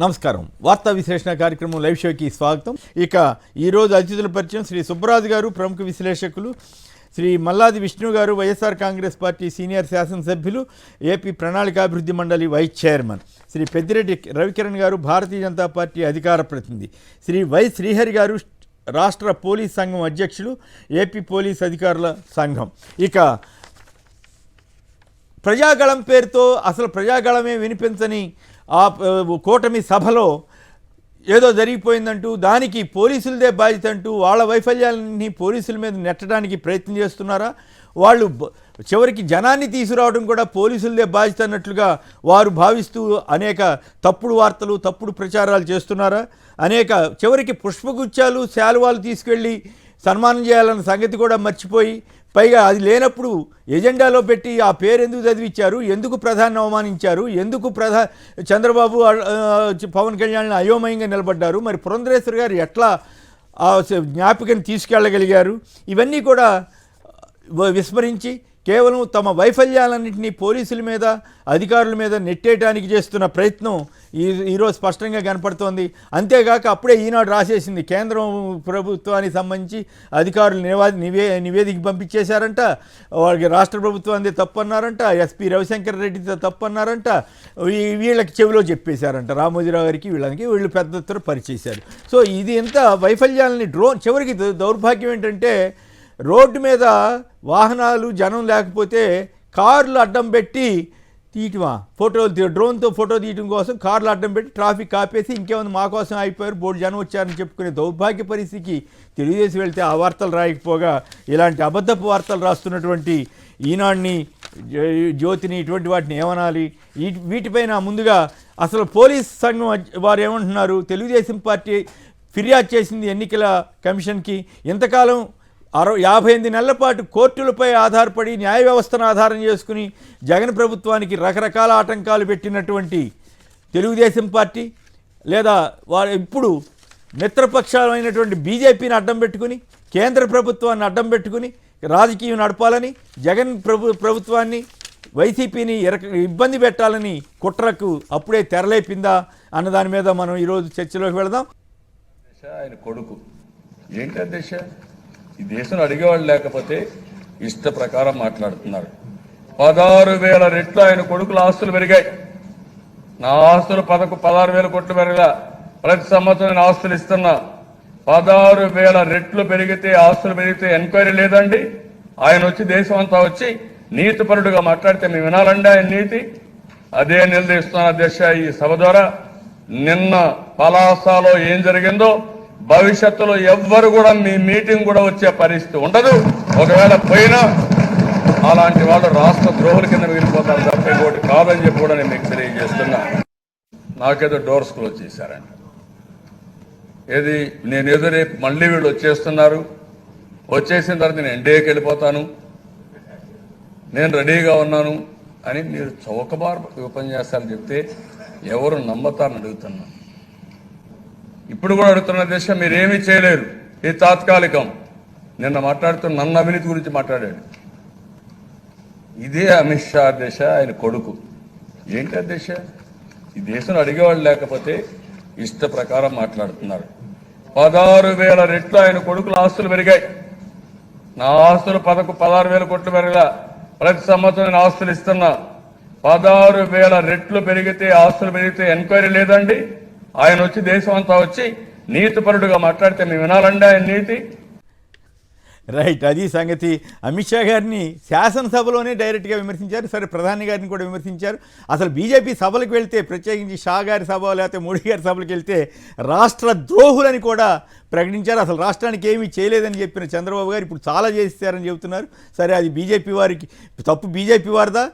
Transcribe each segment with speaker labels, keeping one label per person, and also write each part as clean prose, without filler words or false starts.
Speaker 1: నమస్కారం. వార్తా విశ్లేషణ కార్యక్రమం లైవ్ షోకి స్వాగతం. ఇక ఈరోజు అతిథుల పరిచయం శ్రీ సుబ్బరాజు గారు, ప్రముఖ విశ్లేషకులు, శ్రీ మల్లాది విష్ణు గారు, వైఎస్ఆర్ కాంగ్రెస్ పార్టీ సీనియర్ శాసనసభ్యులు, ఏపీ ప్రణాళికాభివృద్ధి మండలి వైస్ చైర్మన్, శ్రీ పెద్దిరెడ్డి రవికిరణ్ గారు, భారతీయ జనతా పార్టీ అధికార ప్రతినిధి, శ్రీ వై శ్రీహరి గారు, రాష్ట్ర పోలీస్ సంఘం అధ్యక్షులు, ఏపీ పోలీస్ అధికారుల సంఘం. ఇక ప్రజాగళం పేరుతో అసలు ప్రజాగళమే వినిపించని ఆ కూటమి సభలో ఏదో జరిగిపోయిందంటూ దానికి పోలీసులదే బాధ్యత అంటూ వాళ్ళ వైఫల్యాన్ని పోలీసుల మీద నెట్టడానికి ప్రయత్నం చేస్తున్నారా? వాళ్ళు చివరికి జనాన్ని తీసుకురావడం కూడా పోలీసులదే బాధ్యత అన్నట్లుగా వారు భావిస్తూ అనేక తప్పుడు వార్తలు, తప్పుడు ప్రచారాలు చేస్తున్నారా? చివరికి పుష్పగుచ్చాలు, శాలువాలు తీసుకెళ్ళి సన్మానం చేయాలన్న సంగతి కూడా మర్చిపోయి, పైగా అది లేనప్పుడు ఎజెండాలో పెట్టి ఆ పేరు ఎందుకు చదివించారు, ఎందుకు ప్రధాని అవమానించారు, ఎందుకు చంద్రబాబు పవన్ కళ్యాణ్ అయోమయంగా నిలబడ్డారు, మరి పురంధరేశ్వరి గారు ఎట్లా ఆ జ్ఞాపికను తీసుకెళ్ళగలిగారు, ఇవన్నీ కూడా విస్మరించి కేవలం తమ వైఫల్యాలన్నింటినీ పోలీసుల మీద, అధికారుల మీద నెట్టేయడానికి చేస్తున్న ప్రయత్నం ఈరోజు స్పష్టంగా కనపడుతోంది. అంతేగాక అప్పుడే ఈనాడు రాసేసింది, కేంద్రం ప్రభుత్వానికి సంబంధించి అధికారులు నివేదిక పంపించేశారంట, వాళ్ళకి రాష్ట్ర ప్రభుత్వాన్ని తప్పన్నారంట, ఎస్పీ రవిశంకర్ రెడ్డితో తప్పన్నారంట, వీళ్ళకి చెవిలో చెప్పేశారంట, రామోజీరావు గారికి వీళ్ళు పెద్ద ఎత్తున పరిచేశారు. సో ఇది ఎంత వైఫల్యాలని చివరికి దౌర్భాగ్యం ఏంటంటే, రోడ్డు మీద వాహనాలు జనం లేకపోతే కార్లు అడ్డం పెట్టి తీయటమా, డ్రోన్తో ఫోటో తీయటం కోసం కార్లు అడ్డం పెట్టి ట్రాఫిక్ ఆపేసి ఇంకేముంది మా కోసం అయిపోయారు, బోర్డు జనం వచ్చారని చెప్పుకునే దౌర్భాగ్య పరిస్థితికి తెలుగుదేశం వెళ్తే ఆ వార్తలు రాయకపోగా ఇలాంటి అబద్ధపు వార్తలు రాస్తున్నటువంటి ఈనాడుని, జ్యోతిని, ఇటువంటి వాటిని ఏమనాలి? వీటిపైన ముందుగా అసలు పోలీస్ సంఘం వారు ఏమంటున్నారు? తెలుగుదేశం పార్టీ ఫిర్యాదు చేసింది ఎన్నికల కమిషన్కి. ఇంతకాలం 58 నెలల పాటు కోర్టులపై ఆధారపడి న్యాయ వ్యవస్థను ఆధారం చేసుకుని జగన్ ప్రభుత్వానికి రకరకాల ఆటంకాలు పెట్టినటువంటి తెలుగుదేశం పార్టీ, లేదా వారు ఇప్పుడు మిత్రపక్షాలైనటువంటి బీజేపీని అడ్డం పెట్టుకుని, కేంద్ర ప్రభుత్వాన్ని అడ్డం పెట్టుకుని రాజకీయం నడపాలని, జగన్ ప్రభుత్వాన్ని, వైసీపీని ఇబ్బంది పెట్టాలని కుట్రకు అప్పుడే తెరలేపిందా అన్న దాని మీద మనం ఈరోజు చర్చలోకి వెళదాం.
Speaker 2: ఆయన కొడుకు ఏంటి దశ? ఈ దేశంలో అడిగేవాళ్ళు లేకపోతే ఇష్ట ప్రకారం మాట్లాడుతున్నారు. 16,000 రెట్లు ఆయన కొడుకుల ఆస్తులు పెరిగాయి. నా ఆస్తులు 16,000 కోట్లు పెరగలా. ప్రతి సంవత్సరం నేను ఆస్తులు ఇస్తున్నా. 16,000 రెట్లు పెరిగితే, ఆస్తులు పెరిగితే ఎంక్వైరీ లేదండి? ఆయన వచ్చి దేశం అంతా వచ్చి నీతిపరుడుగా మాట్లాడితే మేము వినాలండి ఆయన నీతి? అదే నిలదీస్తున్న అధ్యక్ష ఈ సభ ద్వారా. నిన్న పలాసలో ఏం జరిగిందో భవిష్యత్తులో ఎవ్వరు కూడా మీ మీటింగ్ కూడా వచ్చే పరిస్థితి ఉండదు. ఒకవేళ పోయినా అలాంటి వాళ్ళు రాష్ట్ర ద్రోహుల కింద మిగిలిపోతారు తప్ప ఇంకోటి కాదని చెప్పి కూడా నేను మీకు తెలియజేస్తున్నా. నాకేదో డోర్స్ క్లోజ్ చేశారంట. నేనేదో రేపు మళ్ళీ వీళ్ళు వచ్చేస్తున్నారు, వచ్చేసిన తర్వాత నేను ఎన్డీఏకి వెళ్ళిపోతాను, నేను రెడీగా ఉన్నాను అని మీరు చౌకబారు ఉపన్యాసాలు చెప్తే ఎవరు నమ్మతారని అడుగుతున్నాను. ఇప్పుడు కూడా అడుగుతున్న దశ, మీరేమీ చేయలేరు, ఇది తాత్కాలికం. నిన్న మాట్లాడుతూ నన్ను అవినీతి గురించి మాట్లాడాడు. ఇదే అమిత్ షా దశ, ఆయన కొడుకు. ఏంటి దశ? ఈ దేశంలో అడిగేవాళ్ళు లేకపోతే ఇష్ట ప్రకారం మాట్లాడుతున్నారు. 16,000 రెట్లు ఆయన కొడుకుల ఆస్తులు పెరిగాయి. నా ఆస్తులు 16,000 కోట్లు పెరగలా. ప్రతి సంవత్సరం నేను ఆస్తులు ఇస్తున్నా. 16,000 రెట్లు పెరిగితే, ఆస్తులు పెరిగితే ఎంక్వైరీ లేదండి? ఆయన వచ్చి దేశం అంతా వచ్చి నీతిపరుడుగా మాట్లాడితే మేము వినాలండి ఆయన నీతి?
Speaker 1: రైట్, అది సంగతి. అమిత్ షా గారిని శాసనసభలోనే డైరెక్ట్గా విమర్శించారు. సరే, ప్రధాని గారిని కూడా విమర్శించారు. అసలు బీజేపీ సభలకు వెళ్తే, ప్రత్యేకించి షా గారి సభ లేకపోతే మోడీ గారి సభలకు వెళ్తే రాష్ట్ర ద్రోహులని కూడా ప్రకటించారు. అసలు రాష్ట్రానికి ఏమీ చేయలేదని చెప్పిన చంద్రబాబు గారు ఇప్పుడు చాలా చేస్తారని చెబుతున్నారు. సరే, అది బీజేపీ వారికి తప్పు, బీజేపీ వారిదా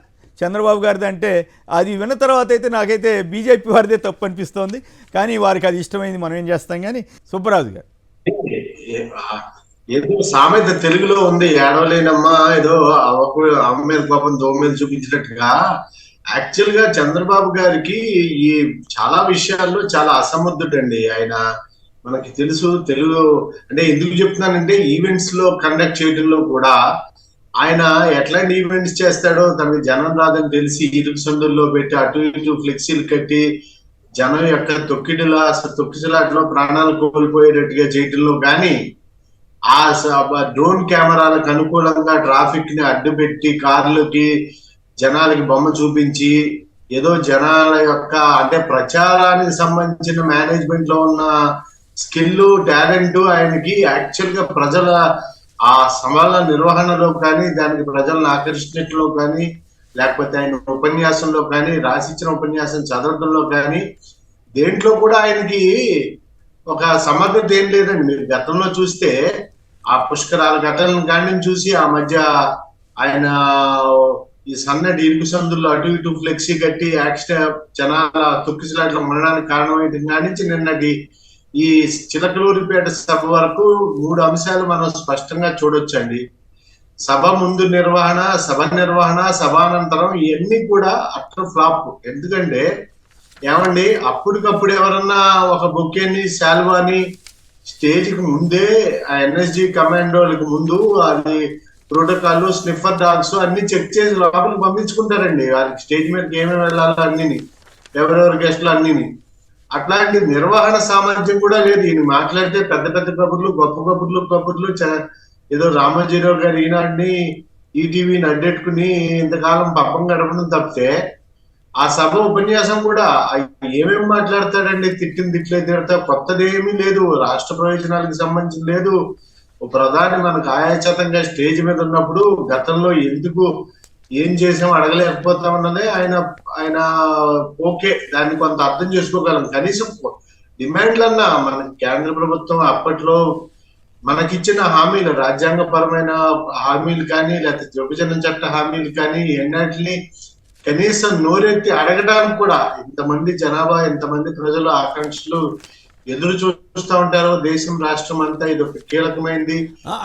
Speaker 1: చంద్రబాబు గారిది అంటే అది విన్న తర్వాత అయితే నాకైతే బీజేపీ వారిదే తప్పు అనిపిస్తోంది. కానీ వారికి అది ఇష్టమైంది, మనం ఏం చేస్తాం. కానీ సుబ్బరాజు గారు,
Speaker 3: ఏదో సామెత తెలుగులో ఉంది, ఏడవలేనమ్మా ఏదో అమ్మ మీద కోపం దోమ మీద చూపించినట్టుగా. యాక్చువల్ గా చంద్రబాబు గారికి ఈ చాలా విషయాల్లో చాలా అసమర్థుడండి ఆయన. మనకి తెలుసు, తెలుగు అంటే ఎందుకు చెప్తున్నానంటే ఈవెంట్స్ లో కండక్ట్ చేయడంలో కూడా ఆయన ఎట్లాంటి ఈవెంట్స్ చేస్తాడో తనకి జనం రాదని తెలిసి ఇరుకు సందుల్లో పెట్టి అటు ఇటు ఫ్లెక్సీలు కట్టి జనం యొక్క తొక్కిసలాట్లో ప్రాణాలు కోల్పోయేటట్టుగా చేయటంలో కానీ ఆ డ్రోన్ కెమెరాలకు అనుకూలంగా ట్రాఫిక్ ని అడ్డుపెట్టి కార్లకి జనాలకి బొమ్మ చూపించి ఏదో జనాల యొక్క అంటే ప్రచారానికి సంబంధించిన మేనేజ్మెంట్ లో ఉన్న స్కిల్ టాలెంట్ ఆయనకి యాక్చువల్ గా ప్రజల ఆ సవాళ్ళ నిర్వహణలో కానీ దానికి ప్రజలను ఆకర్షించడంలో కానీ లేకపోతే ఆయన ఉపన్యాసంలో కానీ రాసిచ్చిన ఉపన్యాసం చదవడంలో కానీ దేంట్లో కూడా ఆయనకి ఒక సమగ్రత ఏం లేదండి. మీరు గతంలో చూస్తే ఆ పుష్కరాల ఘటనలను కానీ చూసి ఆ మధ్య ఆయన ఈ సన్నటి ఇరుకు సందుల్లో అటు ఇటు ఫ్లెక్సీ కట్టి యాక్సిడెంట్ జనాల తొక్కిసలాట్లో ఉండడానికి కారణమైంది కానించి నిన్నటి ఈ చిలకలూరిపేట సభ వరకు 3 అంశాలు మనం స్పష్టంగా చూడొచ్చండి. సభ ముందు నిర్వహణ, సభానంతరం ఇవన్నీ కూడా అట్టర్ ఫ్లాప్. ఎందుకంటే ఏమండి అప్పటికప్పుడు ఎవరన్నా ఒక బొకేని శాల్వాని స్టేజ్ కి ముందే ఆ ఎన్ఎస్జి కమాండోలకు ముందు అది ప్రోటోకాల్ స్నిఫర్ డాగ్స్ అన్ని చెక్ చేసి లోపలికి పంపించుకుంటారండి. వాళ్ళకి స్టేజ్ మీదకి ఏమేమి వెళ్ళాలో అన్నిని, ఎవరెవరి గెస్టులు అన్నిని. అట్లాంటి నిర్వహణ సామర్థ్యం కూడా లేదు. ఈయన మాట్లాడితే పెద్ద పెద్ద కబుర్లు, గొప్ప కబుర్లు ఏదో రామోజీరావు గారు ఈనాడిని ఈటీవీని అడ్డెట్టుకుని ఇంతకాలం పబ్బం గడపడం తప్పితే ఆ సభ ఉపన్యాసం కూడా ఏమేమి మాట్లాడతాడండి. తిట్లే తిడతా, కొత్తది ఏమీ లేదు. రాష్ట్ర ప్రయోజనాలకు సంబంధించి లేదు. ప్రధాని మనకు ఆయాచేతంగా స్టేజ్ మీద ఉన్నప్పుడు గతంలో ఎందుకు ఏం చేసాం అడగలేకపోతామన్నదే ఆయన ఓకే, దాన్ని కొంత అర్థం చేసుకోగలం. కనీసం డిమాండ్లన్నా మన కేంద్ర ప్రభుత్వం అప్పట్లో మనకిచ్చిన హామీలు, రాజ్యాంగపరమైన హామీలు కానీ లేకపోతే విభజన చట్ట హామీలు కానీ ఎన్నటిని కనీసం నోరెత్తి అడగడానికి కూడా ఇంతమంది జనాభా, ఇంతమంది ప్రజలు ఆకాంక్షలు ఎదురు చూస్తూ ఉంటారు. దేశం, రాష్ట్రం అంతా ఇది ఒక కీలకమైంది.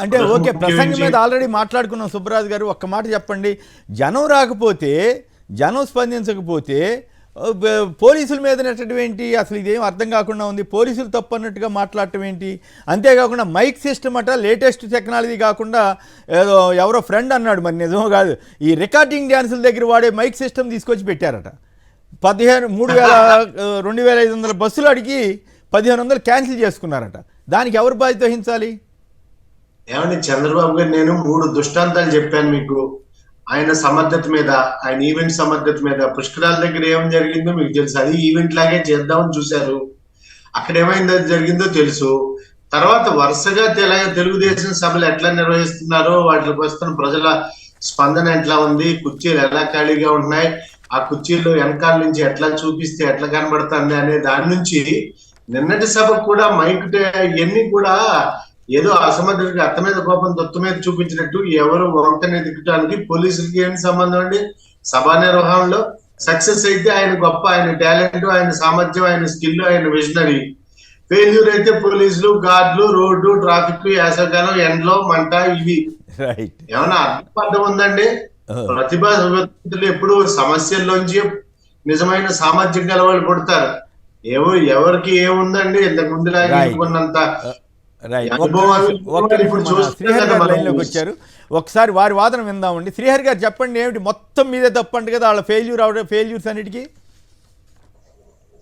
Speaker 1: అంటే ఓకే, ప్రసంగం మీద ఆల్రెడీ మాట్లాడుకున్నాం. సుబ్బరాజు గారు ఒక్క మాట చెప్పండి. జనం రాకపోతే, జనం స్పందించకపోతే పోలీసుల మీద నెట్టడం ఏంటి? అసలు ఇదేం అర్థం కాకుండా ఉంది. పోలీసులు తప్పు అన్నట్టుగా మాట్లాడటం ఏంటి? అంతేకాకుండా మైక్ సిస్టమ్ అట లేటెస్ట్ టెక్నాలజీ కాకుండా ఏదో ఎవరో ఫ్రెండ్ అన్నాడు, మరి నిజమో కాదు, ఈ రికార్డింగ్ డ్యాన్సుల దగ్గర వాడే మైక్ సిస్టమ్ తీసుకొచ్చి పెట్టారట. 2500 బస్సులు అడిగి 1500 క్యాన్సిల్ చేసుకున్నారట. దానికి ఎవరు బాధ్యత వహించాలి?
Speaker 3: ఏమండి చంద్రబాబు గారు, నేను 3 దృష్టాంతాలు చెప్పాను మీకు. ఆయన సమర్థత మీద, ఆయన ఈవెంట్ సమర్థత మీద. పుష్కరాల దగ్గర ఏం జరిగిందో మీకు తెలుసు. అది ఈవెంట్ లాగే చేద్దామని చూశారు. అక్కడ ఏమైందో జరిగిందో తెలుసు. తర్వాత వరుసగా తెలుగుదేశం సభలు ఎట్లా నిర్వహిస్తున్నారో, వాటికి వస్తున్న ప్రజల స్పందన ఎట్లా ఉంది, కుర్చీలు ఎలా ఖాళీగా ఉంటున్నాయి, ఆ కుర్చీలు వెనకాల నుంచి ఎట్లా చూపిస్తే ఎట్లా కనబడుతుంది అనే దాని నుంచి నిన్నటి సభ కూడా మైక్ ఇవన్నీ కూడా ఏదో అసమర్థతకి అత్త మీద కోపం తొత్తు మీద చూపించినట్టు ఎవరు వంకని దిక్కడానికి పోలీసులకి ఏం సంబంధం అండి? సభా నిర్వహణలో సక్సెస్ అయితే ఆయన గొప్ప, ఆయన టాలెంట్, ఆయన సామర్థ్యం, ఆయన స్కిల్, ఆయన విజనరీ. ఫెయిల్యూర్ అయితే పోలీసులు, గార్డులు, రోడ్డు, ట్రాఫిక్, యాసకాలం, ఎండలో మంట, ఇవి ఏమన్నా అర్థం ఉందండి? ప్రతిభా ఎప్పుడు సమస్యల్లోంచి నిజమైన సామర్థ్యం గల వాళ్ళు పుడతారు. ఎవరికి ఏముందండి ఇంతకు ముందులాగా అనుకున్నంత
Speaker 1: శ్రీహరి గారు లైన్లోకి వచ్చారు. ఒకసారి వారి వాదన విందామండి. శ్రీహరి గారు చెప్పండి, ఏమిటి మొత్తం మీదే తప్పండి కదా వాళ్ళ ఫెయిల్యూర్స్ అన్నిటికీ?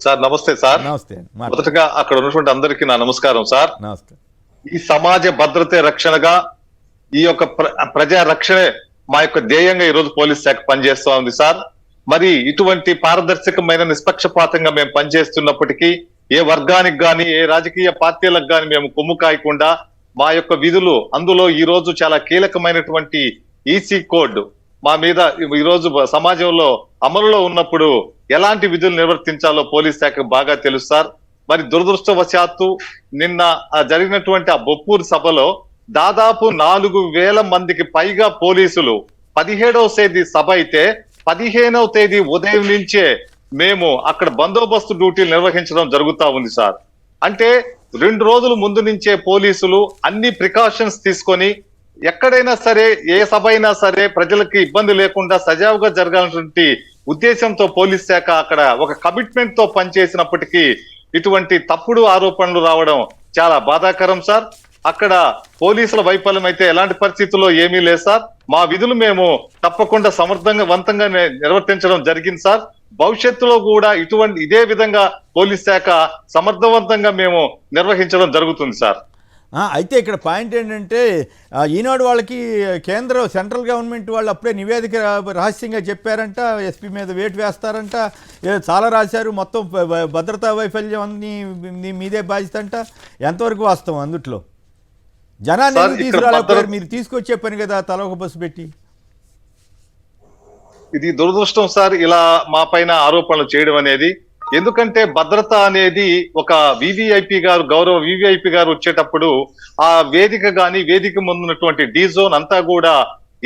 Speaker 4: సార్ నమస్తే సార్.
Speaker 1: నమస్తే.
Speaker 4: మొదటగా అక్కడ ఉన్నటువంటి అందరికీ నా నమస్కారం సార్.
Speaker 1: నమస్తే.
Speaker 4: ఈ సమాజ భద్రత రక్షణగా, ఈ యొక్క ప్రజా రక్షణే మా యొక్క ధ్యేయంగా ఈ రోజు పోలీస్ శాఖ పనిచేస్తూ ఉంది సార్. మరి ఇటువంటి పారదర్శకమైన నిష్పక్షపాతంగా మేము పనిచేస్తున్నప్పటికీ ఏ వర్గానికి గాని, ఏ రాజకీయ పార్టీలకు గాని మేము కొమ్ము కాయకుండా మా యొక్క విధులు, అందులో ఈ రోజు చాలా కీలకమైనటువంటి ఈసీ కోడ్ మా మీద ఈ రోజు సమాజంలో అమలులో ఉన్నప్పుడు ఎలాంటి విధులు నిర్వర్తించాలో పోలీస్ శాఖకు బాగా తెలుసు సార్. మరి దురదృష్టవశాత్తు నిన్న జరిగినటువంటి ఆ బొప్పూరు సభలో దాదాపు 4000 మందికి పైగా పోలీసులు, 17వ తేదీ సభ అయితే 15వ తేదీ ఉదయం నుంచే మేము అక్కడ బందోబస్తు డ్యూటీలు నిర్వహించడం జరుగుతా ఉంది సార్. అంటే 2 రోజుల ముందు నుంచే పోలీసులు అన్ని ప్రికాషన్స్ తీసుకొని ఎక్కడైనా సరే, ఏ సభ అయినా సరే ప్రజలకి ఇబ్బంది లేకుండా సజావుగా జరగాలన్నటువంటి ఉద్దేశంతో పోలీస్ శాఖ అక్కడ ఒక కమిట్మెంట్ తో పనిచేసినప్పటికీ ఇటువంటి తప్పుడు ఆరోపణలు రావడం చాలా బాధాకరం సార్. అక్కడ పోలీసుల వైఫల్యం అయితే ఎలాంటి పరిస్థితుల్లో ఏమీ లేదు సార్. మా విధులు మేము తప్పకుండా సమర్థవంతంగా నిర్వర్తించడం జరిగింది సార్. భవిష్యత్తులో కూడా ఇదే విధంగా పోలీస్ శాఖ సమర్థవంతంగా మేము నిర్వహించడం జరుగుతుంది సార్.
Speaker 1: అయితే ఇక్కడ పాయింట్ ఏంటంటే ఈనాడు వాళ్ళకి సెంట్రల్ గవర్నమెంట్ వాళ్ళు అప్పుడే నివేదిక రహస్యంగా చెప్పారంట, ఎస్పీ మీద వేటు వేస్తారంట, చాలా రాశారు, మొత్తం భద్రతా వైఫల్యం అన్ని మీదే బాధ్యత అంట. ఎంతవరకు వాస్తవం అందుట్లో? జనాన్ని తీసుకురాలేకపోయారు, మీరు తీసుకొచ్చే పని కదా తల ఒక బస్సు పెట్టి.
Speaker 4: ఇది దురదృష్టం సార్ ఇలా మా పైన ఆరోపణలు చేయడం అనేది. ఎందుకంటే భద్రత అనేది ఒక వివిఐపి గారు, గౌరవ వివిఐపి గారు వచ్చేటప్పుడు ఆ వేదిక గాని, వేదిక ముందున్నటువంటి డీ జోన్ అంతా కూడా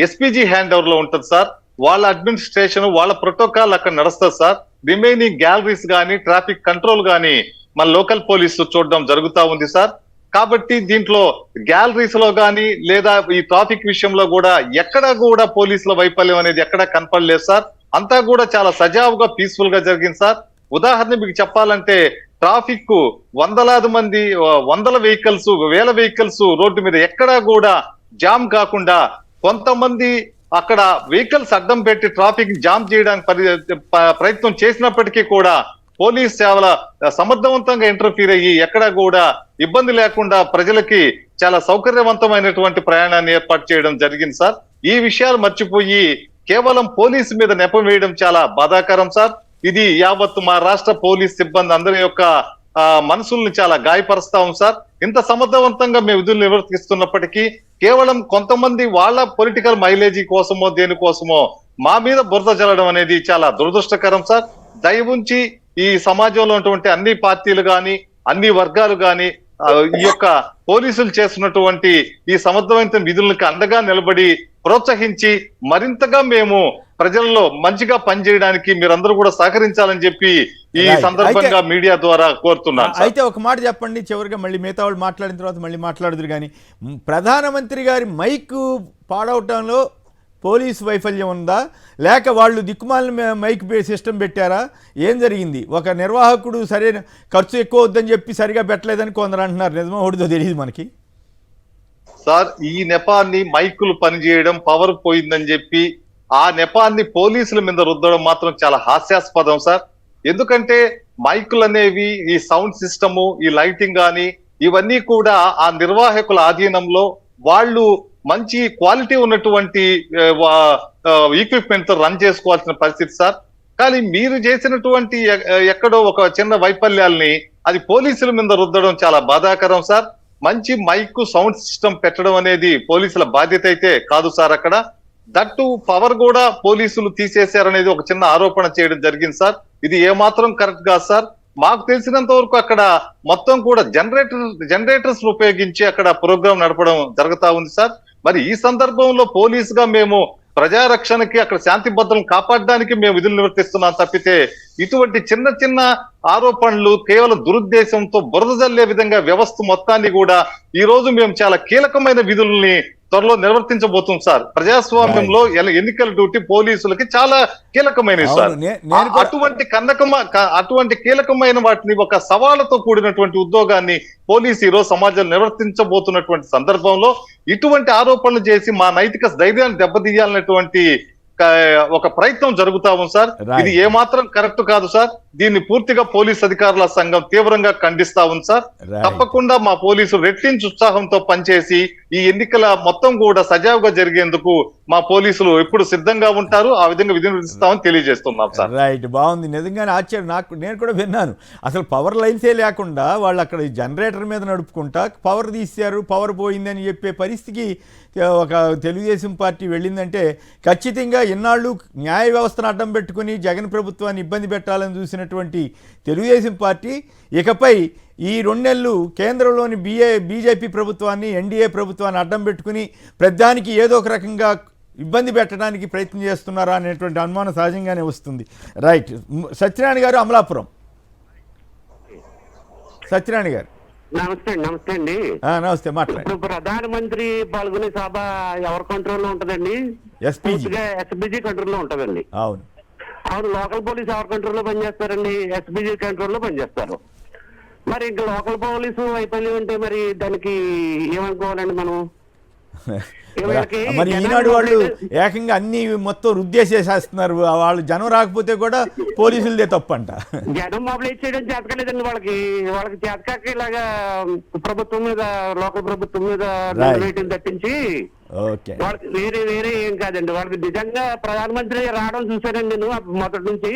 Speaker 4: ఎస్పీజీ హ్యాండ్ ఓవర్ లో ఉంటుంది సార్. వాళ్ళ అడ్మినిస్ట్రేషన్, వాళ్ళ ప్రోటోకాల్ అక్కడ నడుస్తుంది సార్. రిమైనింగ్ గ్యాలరీస్ గానీ, ట్రాఫిక్ కంట్రోల్ గానీ మన లోకల్ పోలీసు చూడడం జరుగుతా ఉంది సార్. కాబట్టి దీంట్లో గ్యాలరీస్ లో గానీ లేదా ఈ ట్రాఫిక్ విషయంలో కూడా ఎక్కడా కూడా పోలీసుల వైఫల్యం అనేది ఎక్కడా కనపడలేదు సార్. అంతా కూడా చాలా సజావుగా పీస్ఫుల్ గా జరిగింది సార్. ఉదాహరణ మీకు చెప్పాలంటే ట్రాఫిక్ వందలాది మంది, వందల వెహికల్స్, వేల వెహికల్స్ రోడ్డు మీద ఎక్కడా కూడా జామ్ కాకుండా, కొంతమంది అక్కడ వెహికల్స్ అడ్డం పెట్టి ట్రాఫిక్ జామ్ చేయడానికి ప్రయత్నం చేసినప్పటికీ కూడా పోలీస్ సేవల సమర్థవంతంగా ఇంటర్ఫీర్ అయ్యి ఎక్కడా కూడా ఇబ్బంది లేకుండా ప్రజలకి చాలా సౌకర్యవంతమైనటువంటి ప్రయాణాన్ని ఏర్పాటు చేయడం జరిగింది సార్. ఈ విషయాలు మర్చిపోయి కేవలం పోలీసు మీద నెపం వేయడం చాలా బాధాకరం సార్. ఇది యావత్తు మా రాష్ట్ర పోలీస్ సిబ్బంది అందరి యొక్క మనసుల్ని చాలా గాయపరుస్తా ఉంది సార్. ఇంత సమర్థవంతంగా మేము విధులు నిర్వర్తిస్తున్నప్పటికీ కేవలం కొంతమంది వాళ్ళ పొలిటికల్ మైలేజీ కోసమో దేనికోసమో మా మీద బురద జల్లడం అనేది చాలా దురదృష్టకరం సార్. దయవుంచి ఈ సమాజంలో ఉన్నటువంటి అన్ని పార్టీలు గాని, అన్ని వర్గాలు గాని ఈ యొక్క పోలీసులు చేస్తున్నటువంటి ఈ సమర్థవంతమైన విధులకు అండగా నిలబడి ప్రోత్సహించి మరింతగా మేము ప్రజల్లో మంచిగా పనిచేయడానికి మీరందరూ కూడా సహకరించాలని చెప్పి ఈ సందర్భంగా మీడియా ద్వారా కోరుతున్నాను.
Speaker 1: అయితే ఒక మాట చెప్పండి చివరిగా, మళ్ళీ మిగతా వాళ్ళు మాట్లాడిన తర్వాత మళ్ళీ మాట్లాడుదురు కానీ, ప్రధానమంత్రి గారి మైక్ పాడవటంలో పోలీసు వైఫల్యం ఉందా, లేక వాళ్ళు దిక్కుమాలిన మైక్ సిస్టమ్ పెట్టారా, ఏం జరిగింది? ఒక నిర్వాహకుడు సరైన ఖర్చు ఎక్కువ వద్దని చెప్పి సరిగా పెట్టలేదని కొందరు అంటున్నారు, నిజమో ఒకటిదో తెలియదు మనకి.
Speaker 4: సార్ ఈ నెపాన్ని మైకులు పనిచేయడం, పవర్ పోయిందని చెప్పి ఆ నెపాన్ని పోలీసుల మీద రుద్దడం మాత్రం చాలా హాస్యాస్పదం సార్. ఎందుకంటే మైకులు అనేవి, ఈ సౌండ్ సిస్టము, ఈ లైటింగ్ కానీ ఇవన్నీ కూడా ఆ నిర్వాహకుల ఆధీనంలో వాళ్ళు మంచి క్వాలిటీ ఉన్నటువంటి ఈక్విప్మెంట్ తో రన్ చేసుకోవాల్సిన పరిస్థితి సార్. కానీ మీరు చేసినటువంటి ఎక్కడో ఒక చిన్న వైఫల్యాల్ని అది పోలీసుల మీద రుద్దడం చాలా బాధాకరం సార్. మంచి మైక్ సౌండ్ సిస్టమ్ పెట్టడం అనేది పోలీసుల బాధ్యత అయితే కాదు సార్. అక్కడ దట్టు పవర్ కూడా పోలీసులు తీసేశారనేది ఒక చిన్న ఆరోపణ చేయడం జరిగింది సార్. ఇది ఏమాత్రం కరెక్ట్ కాదు సార్. మాకు తెలిసినంత వరకు అక్కడ మొత్తం కూడా జనరేటర్స్ ఉపయోగించి అక్కడ ప్రోగ్రామ్ నడపడం జరుగుతా ఉంది సార్. మరి ఈ సందర్భంలో పోలీసుగా మేము ప్రజారక్షణకి, అక్కడ శాంతి భద్రతను కాపాడడానికి మేము విధులు నిర్వర్తిస్తున్నాం తప్పితే ఇటువంటి చిన్న చిన్న ఆరోపణలు కేవలం దురుద్దేశంతో బురద జల్లే విధంగా వ్యవస్థ మొత్తాన్ని కూడా ఈ రోజు మేము చాలా కీలకమైన విధుల్ని త్వరలో నిర్వర్తించబోతుంది సార్. ప్రజాస్వామ్యంలో ఎన్నికల డ్యూటీ పోలీసులకి చాలా కీలకమైనది సార్. అటువంటి కీలకమైన వాటిని ఒక సవాళ్లతో కూడినటువంటి ఉద్యోగాన్ని పోలీసు ఈ రోజు సమాజంలో నిర్వర్తించబోతున్నటువంటి సందర్భంలో ఇటువంటి ఆరోపణలు చేసి మా నైతిక ధైర్యాన్ని దెబ్బతీయాలనేటువంటి ఒక ప్రయత్నం జరుగుతా ఉంది సార్. ఇది ఏమాత్రం కరెక్ట్ కాదు సార్. దీన్ని పూర్తిగా పోలీస్ అధికారుల సంఘం తీవ్రంగా ఖండిస్తా ఉంది సార్. తప్పకుండా మా పోలీసులు రెట్టించి ఉత్సాహంతో పనిచేసి ఈ ఎన్నికల మొత్తం కూడా సజావుగా జరిగేందుకు మా పోలీసులు ఎప్పుడు సిద్ధంగా ఉంటారు. ఆ విధంగా విధి నిర్వహిస్తామని తెలియజేస్తున్నాం సార్.
Speaker 1: రైట్, బాగుంది. నిజంగానే ఆశ్చర్యం. నేను కూడా విన్నాను, అసలు పవర్ లైన్సే లేకుండా వాళ్ళు అక్కడ జనరేటర్ మీద నడుపుకుంటా పవర్ తీశారు, పవర్ పోయిందని చెప్పే పరిస్థితికి ఒక తెలుగుదేశం పార్టీ వెళ్ళిందంటే ఖచ్చితంగా ఇన్నాళ్ళు న్యాయ వ్యవస్థను అడ్డం పెట్టుకుని జగన్ ప్రభుత్వాన్ని ఇబ్బంది పెట్టాలని చూసినటువంటి తెలుగుదేశం పార్టీ ఇకపై ఈ 2 నెలలు కేంద్రంలోని బీజేపీ ప్రభుత్వాన్ని, ఎన్డీఏ ప్రభుత్వాన్ని అడ్డం పెట్టుకుని ప్రధానికి ఏదో ఒక రకంగా ఇబ్బంది పెట్టడానికి ప్రయత్నం చేస్తున్నారా అనేటువంటి అనుమానం సహజంగానే వస్తుంది. రైట్, సత్యనారాయణ గారు అమలాపురం. సత్యనారాయణ గారు
Speaker 5: నమస్తే అండి.
Speaker 1: నమస్తే, మాట్లాడండి.
Speaker 5: ఇప్పుడు ప్రధానమంత్రి పాల్గొనే సభ ఎవరి కంట్రోల్లో ఉంటదండి? ఎస్పీజీ కంట్రోల్లో ఉంటదండి.
Speaker 1: అవును,
Speaker 5: లోకల్ పోలీసు ఎవరి కంట్రోల్లో పనిచేస్తారండి? ఎస్పీజీ కంట్రోల్లో పనిచేస్తారు. మరి ఇంకా లోకల్ పోలీసు వైఫల్యం అంటే మరి దానికి ఏమనుకోవాలండి మనం? వీళ్ళకి
Speaker 1: మరి
Speaker 5: జనాలు
Speaker 1: ఈనాడు వాళ్ళు
Speaker 5: మొబైల్
Speaker 1: ఏకంగా అన్ని మొత్తం రుద్దేసేసేస్తున్నారు, వాళ్ళు జనం రాకపోతే కూడా పోలీసులదే తప్పంట.
Speaker 5: జనం మొబైలైజ్ చేయడం చేతకలేదండి వాళ్ళకి చేతకాక ఇలాగా ప్రభుత్వం మీద లోకల్ ప్రభుత్వం మీద వేయటం తప్పించి
Speaker 1: ఓకే,
Speaker 5: వాళ్ళకి వేరే ఏం కాదండి. వాళ్ళకి నిజంగా ప్రధానమంత్రి రావడం చూశానండి నేను మొదటి నుంచి.